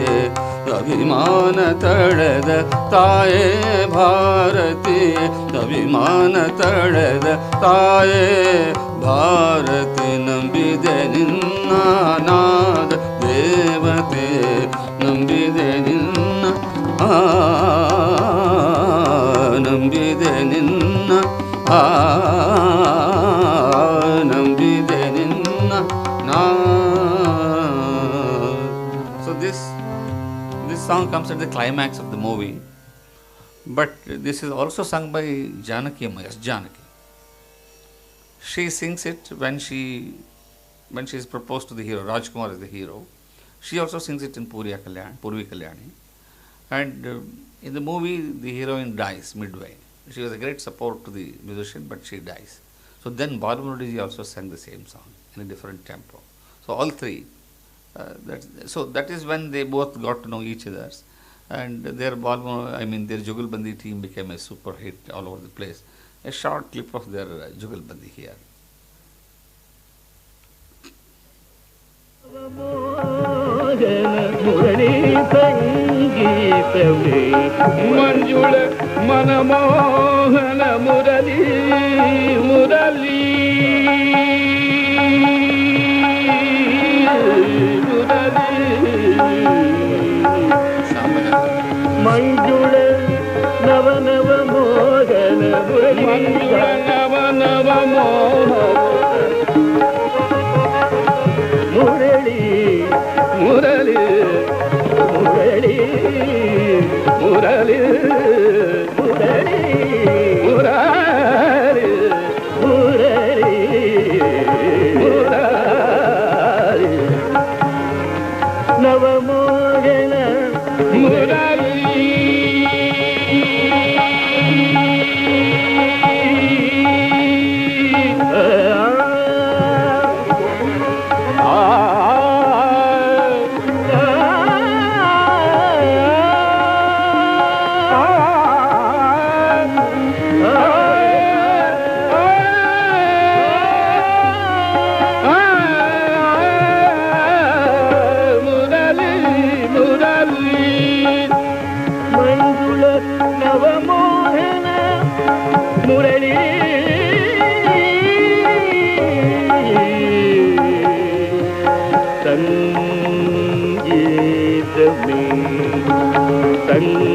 ಅಭಿಮಾನ ತಳೆದ ತಾಯೇ ಭಾರತಿ, ಅಭಿಮಾನ ತಳೆದ ತಾಯೇ ಭಾರತಿ, ನಂಬಿದೆ ನಿನ್ನ ನಾದ ದೇವತೆ, ನಂಬಿದೆ ನಿನ್ನ ನಂಬಿದೆ ನಿನ್ನ ನಂಬಿದೆ ನಿನ್ನ ನಾ. So this song comes at the climax of the movie, but this is also sung by Janaki Amma, yes, Janaki. She sings it when she is proposed to the hero. Rajkumar is the hero. She also sings it in Purvi Kalyani. And in the movie, the heroine dies midway. She was a great support to the musician, but she dies. So then Balamuraliji also sang the same song in a different tempo. So all three. That is when they both got to know each other, and their Jugalbandi team became a super hit all over the place. A short clip of their Jugalbandi here. ಮಂಜುಳ ಮನಮೋಹನ ಮುರಳಿ ಮುರಳಿ ಮಂಜುಳ ನವ ನವ ಮೋಹನ ಮಂಜುಳ ನವ ನವ ಮೋಹನ ಮುರಳಿ ಮುರಳಿ ಮುರಳಿ ಮುರಳಿ ಮುರಳಿ ಮುರಾರಿ ಮುರಳಿ ಮುರಾರಿ ನವ ಮೋಹನ ಮುರಳಿ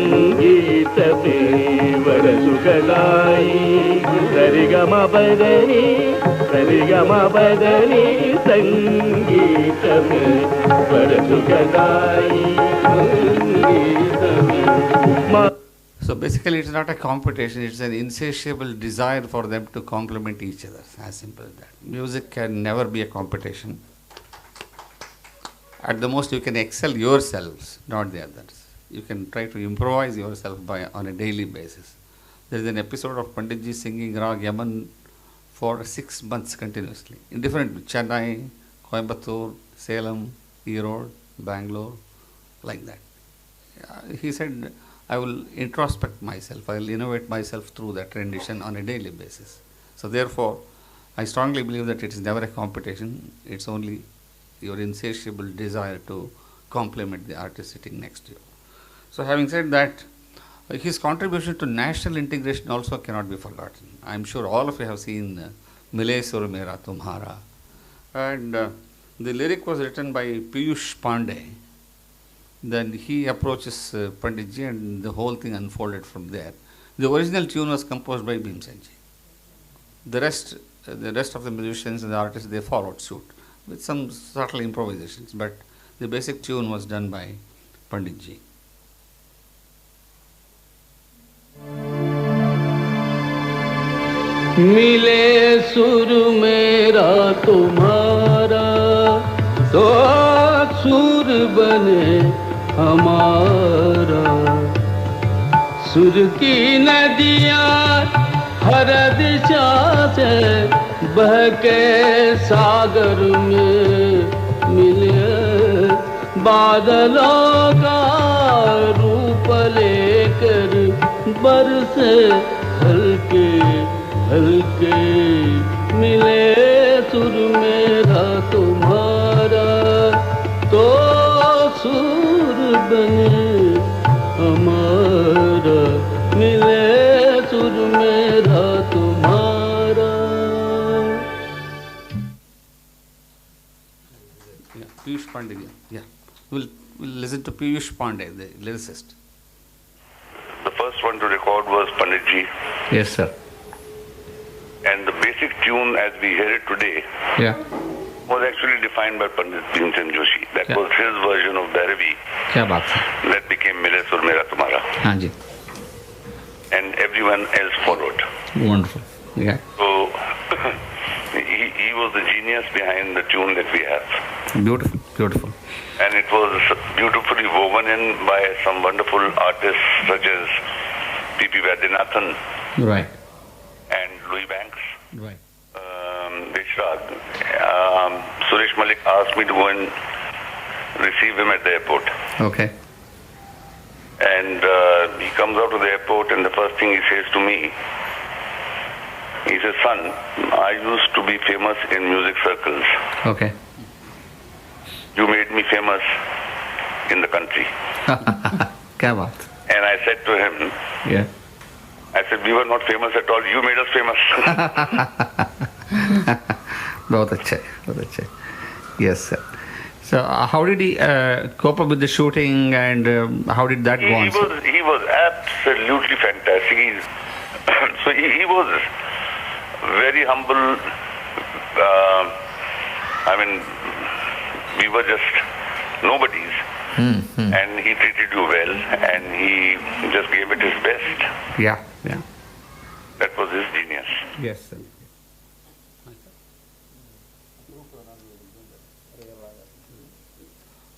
ಸಂಗೀತಮೇ ವರ ಸುಖದಾಯಿ ಸರಿಗಮ ಪದನಿ सरिगम बदनी संगीत में स्वर सुखदाई संगीत में. So basically it's not a competition, it's an insatiable desire for them to complement each other, as simple as that. Music can never be a competition. At the most you can excel yourselves, not the others. You can try to improvise yourself on a daily basis. There is an episode of Panditji singing Rag Yaman for 6 months continuously, in different Chennai, Coimbatore, Salem, Erode, Bangalore, like that. He said, I will introspect myself, I will innovate myself through that rendition on a daily basis. So therefore, I strongly believe that it is never a competition, it's only your insatiable desire to complement the artist sitting next to you. So having said that, his contribution to national integration also cannot be forgotten. I am sure all of you have seen Mile Sur Mera Tumhara. And the lyric was written by Piyush Pandey. Then he approaches Panditji and the whole thing unfolded from there. The original tune was composed by Bhimsenji. The rest of the musicians and the artists, they followed suit with some subtle improvisations, but the basic tune was done by Panditji. मिले सुर मेरा तुम्हारा तो सुर बने हमारा. सुर की नदियाँ हर दिशा से बहके सागर में मिले. बादलों का रूप लेकर बरसे हल्के हल्के. मिले सुर मेरा तुम्हारा तो सुर बने हमारा. मिले सुर मेरा तुम्हारा. Piyush Pandey, yeah. We'll listen to Piyush Pandey, the lyricist. The first one to record was Panditji. Yes, sir. And the basic tune as we hear it today Yeah. was actually defined by Pandit Bhimsen Joshi. That Yeah. was his version of Bhairavi क्या बात है. that became Mile Sur Mera Tumhara. हाँ जी. And everyone else followed. Wonderful. Yeah. So he was the genius behind the tune that we have. Beautiful, beautiful. And it was beautifully woven in by some wonderful artists such as P.P. Vaidyanathan Right. and Louis Banks. Right. Deshrag. Suresh Malik asked me to go and receive him at the airport. Okay. And he comes out of the airport and the first thing he says to me, he says, son, I used to be famous in music circles. Okay. You made me famous in the country. क्या बात. And I said to him, Yeah. I said, we were not famous at all. You made us famous. बहुत अच्छा है, बहुत अच्छा है. Yes, sir. So how did he cope up with the shooting and how did that go on? He was absolutely fantastic. So he was very humble. I mean, we were just nobodies. And he treated you well and he just gave it his best. Yeah, yeah. That was his genius. Yes, sir.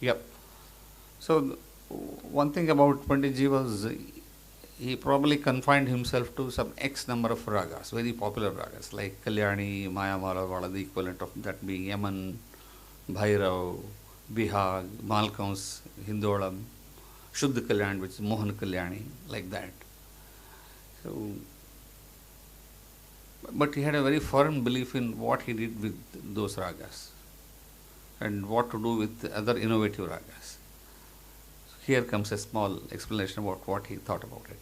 Yep. So one thing about Panditji was he probably confined himself to some X number of ragas, very popular ragas like Kalyani, Maya Malavada, the equivalent of that being Yaman, Bhairav, Bihag, Malkams, Hindolam, Shuddha Kalyan, which is Mohan Kalyani, like that. So, but he had a very firm belief in what he did with those ragas and what to do with other innovative ragas. So here comes a small explanation about what he thought about it.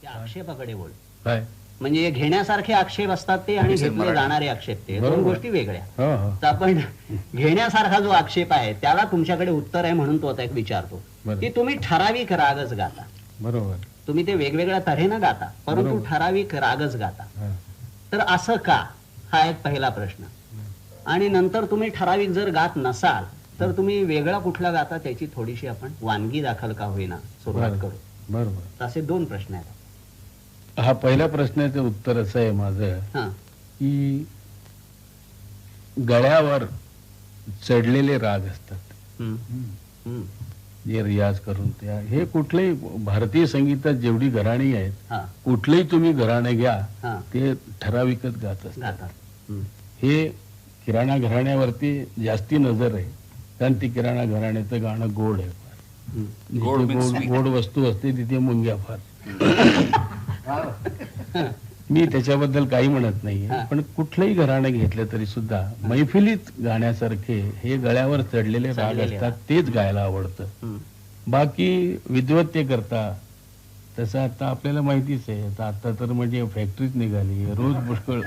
आक्षेपाकडे बोल. म्हणजे हे घेण्यासारखे आक्षेप असतात ते आणि घेतले जाणारे आक्षेप ते दोन गोष्टी वेगळ्या. तर आपण घेण्यासारखा जो आक्षेप आहे त्याला तुमच्याकडे उत्तर आहे म्हणून तो आता एक विचारतो की तुम्ही ठराविक रागच गाता. बरोबर. तुम्ही ते वेगवेगळ्या तऱ्हेनं गाता परंतु ठराविक रागच गाता. तर असं का हा एक पहिला प्रश्न. आणि नंतर तुम्ही ठराविक जर गात नसाल तर तुम्ही वेगळा कुठला गाता त्याची थोडीशी आपण वानगी दाखल का होईना सुरुवात करू. बरोबर. असे 2 प्रश्न आहेत. हा पहिल्या प्रश्नाचं उत्तर असं आहे माझं हा की गळ्यावर चढलेले राग असतात जे रियाज करून त्या हे कुठलेही भारतीय संगीतात जेवढी घराणी आहेत हा कुठलेही तुम्ही घराणे घ्या हा ते ठराविकच गात असतात. गातात. हे किराणा घराण्यावरती जास्ती नजर आहे कारण ती किराणा घराण्याचं गाणं गोड आहे फार. गोड जिथे means गोड sweet. गोड वस्तू असते तिथे मुंग्या फार. मी त्याच्याबद्दल काही म्हणत नाही हा. पण कुठलंही घराणं घेतलं तरी सुद्धा मैफिलीत गाण्यासारखे हे गळ्यावर चढलेले राग चढलेले असतात राग. तेच गायला आवडतं. बाकी विद्वत्ते करता तसं आता आपल्याला माहितीच आहे. आता तर म्हणजे फॅक्टरीच निघाली रोज पुष्कळ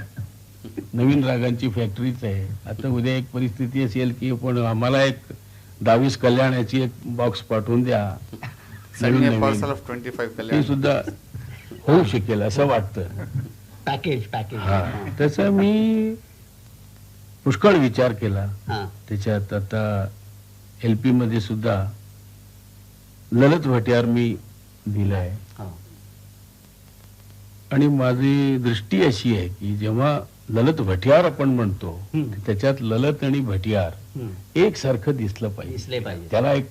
नवीन रागांची फॅक्टरीच आहे. आता उद्या एक परिस्थिती असेल की पण आम्हाला एक 22 कल्याणाची एक बॉक्स पाठवून द्या Send me a Naveen parcel Naveen. of 25 ते Kalyan. सुद्धा होऊ शकेल असं वाटतं. Package package. हा तसं मी पुष्कळ विचार केला. हा त्याच्यात आता LP मध्ये सुद्धा ललित भट्यार मी दिलाय हो. आणि माझी दृष्टी अशी आहे की जेव्हा ललित भट्यार आपण म्हणतो त्याच्यात ललित आणि भट्यार एकसारखं दिसलं पाहिजे. दिसले पाहिजे. त्याला एक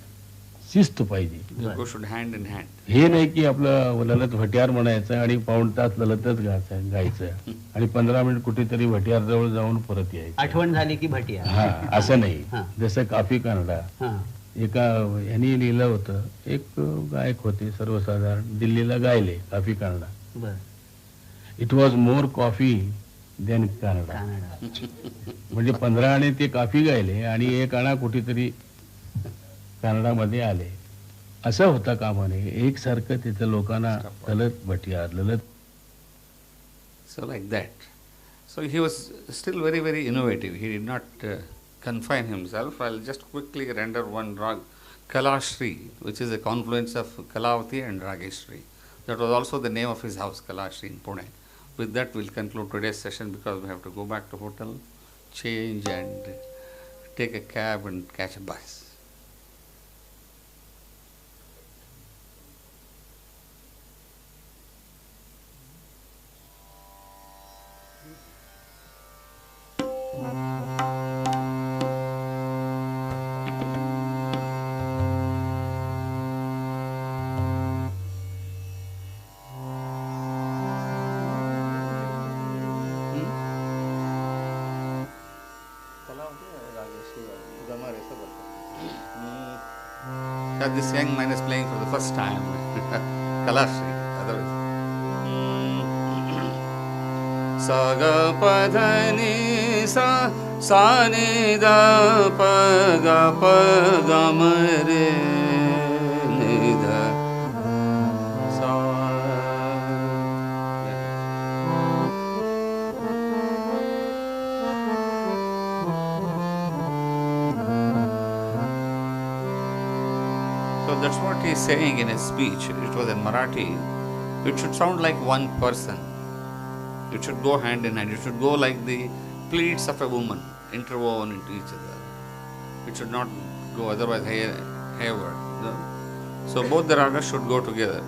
शिस्त पाहिजे. The two should hand in hand. हे नाही की आपलं ललित भट्यार म्हणायचं आणि पाऊण तास ललितच गायचं आणि 15 मिनिट कुठेतरी भट्यार जवळ जाऊन परत यायचं. आठवण झाली की भटिया. हा असं नाही. हा. जसं काफी कानडा हा एका यांनी लिहिलं होतं. एक गायक होते सर्वसाधारण दिल्लीला गायले काफी कानडा. बर. It was more Kafi than Kanada. Kanada. म्हणजे 15 आणे ते काफी गायले आणि 1 आणा कुठेतरी कानडामध्ये आले. असं होता कामा नये. एकसारखं तिथं लोकांना Lalit भट्यार Lalit. So like that. So he was still very, very innovative. He did not confine himself. I'll just quickly render one rag, Kalashri, which is a confluence of Kalavati and Rageshri. That was also the name of his house, Kalashri in Pune. With that, we'll conclude today's session because we have to go back to hotel, change and take a cab and catch a bus. This young man is playing for the first time. Kalashri, otherwise. Saga padani sa sani da paga pagamare nidha sa. So that's what he is saying in his speech. It was in Marathi. It should sound like one person. It should go hand in hand. It should go like the pleats of a woman interwoven into each other. It should not go otherwise hayward. No? So both the ragas should go together.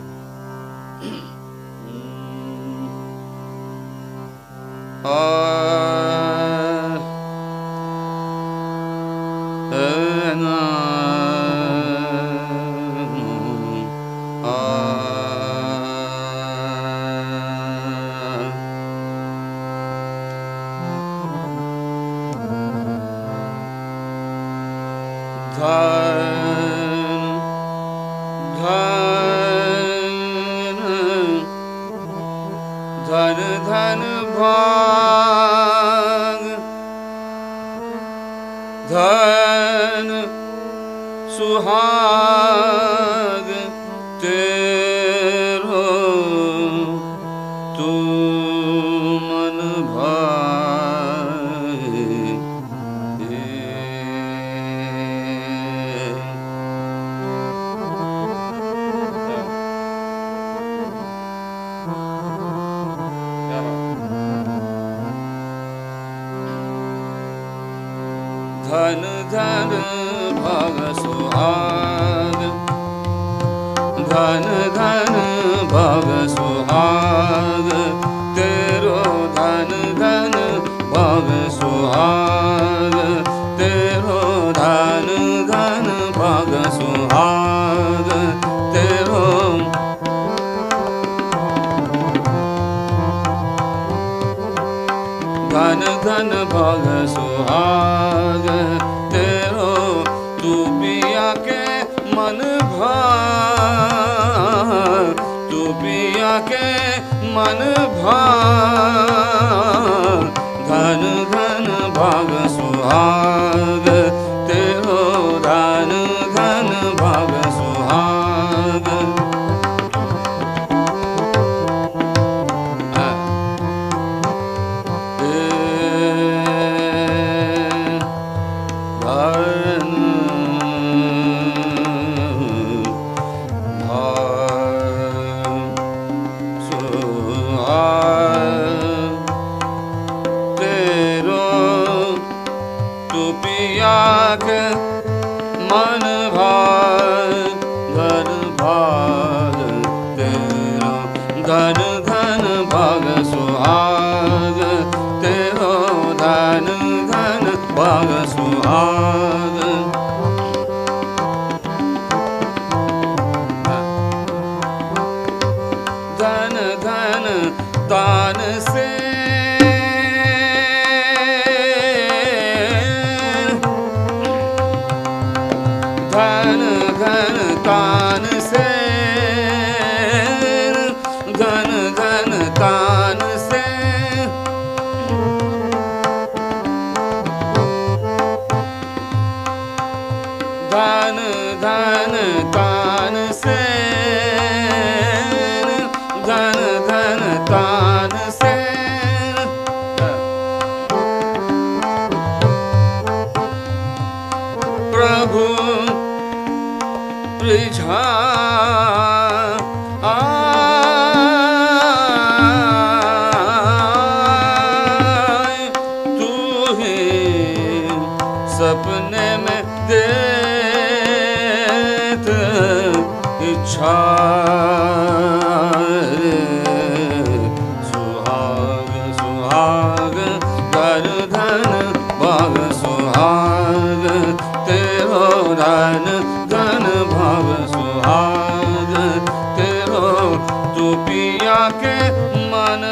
धन धन भाग धन सुहाग तेरो तू मन धन धन भाग सुहाग, धन धन भाग सुहाग, तेरो धन धन भाग सुहाग, तेरो धन धन भाग सुहाग, तेरो धन धन भाग सुहाग, तेरो तू पिया के मन भाग, तू पिया के मन भाग, धन धन भाग सुहाग, तेरो धन धन भाग सुहाग। मन भाग धन भाग, तेरो धन धन भाग सुहाग, तेरो धन धन भाग सुहाग। धन धन तान से धन धन तान से, धन धन तान से, धन धन तान से, धन धन तान से, प्रभु रिझा तू ही सपने में देत इच्छा, सुहाग सुहाग धन धन भाग सुहाग, तेरो धन धन भाग सुहाग, तेरो तू पिया के मन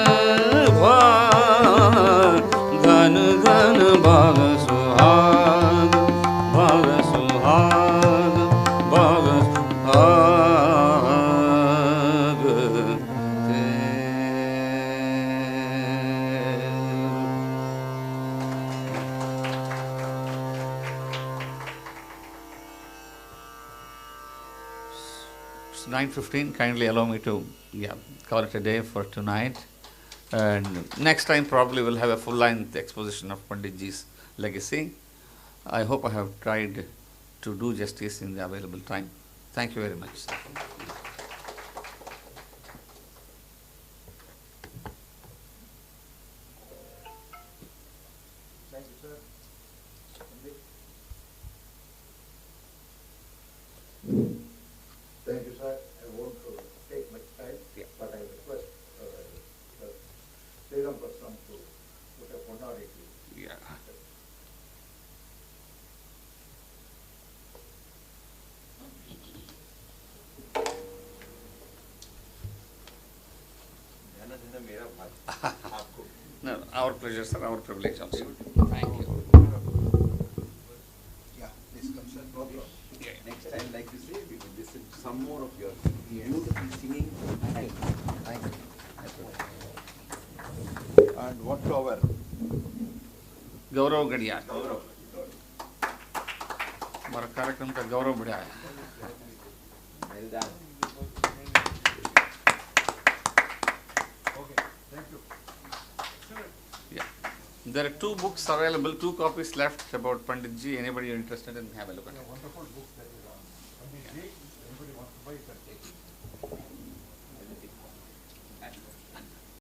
भाग, धन धन भाग सुहाग, भाग सुहाग, भाग सुहाग, It's 9:15. Kindly allow me to call it a day for tonight. And next time probably we'll have a full-length exposition of Panditji's legacy. I hope I have tried to do justice in the available time. Thank you very much. Thank you, sir. I won't take much time, but I request Sriram Prasam to put a honorary. Yeah. No, our pleasure, sir. Our privilege also. Thank you. Yeah, this comes as no problem. Yeah. Next time, like you say, we will listen to some more of your beautiful singing. Thank you. And what to our गौरव गढ़िया हमारा कार्यक्रम का गौरव बढ़ाया. Well done. Yeah. There are 2 books available, 2 copies left about Panditji. Anybody interested in, have a look at it.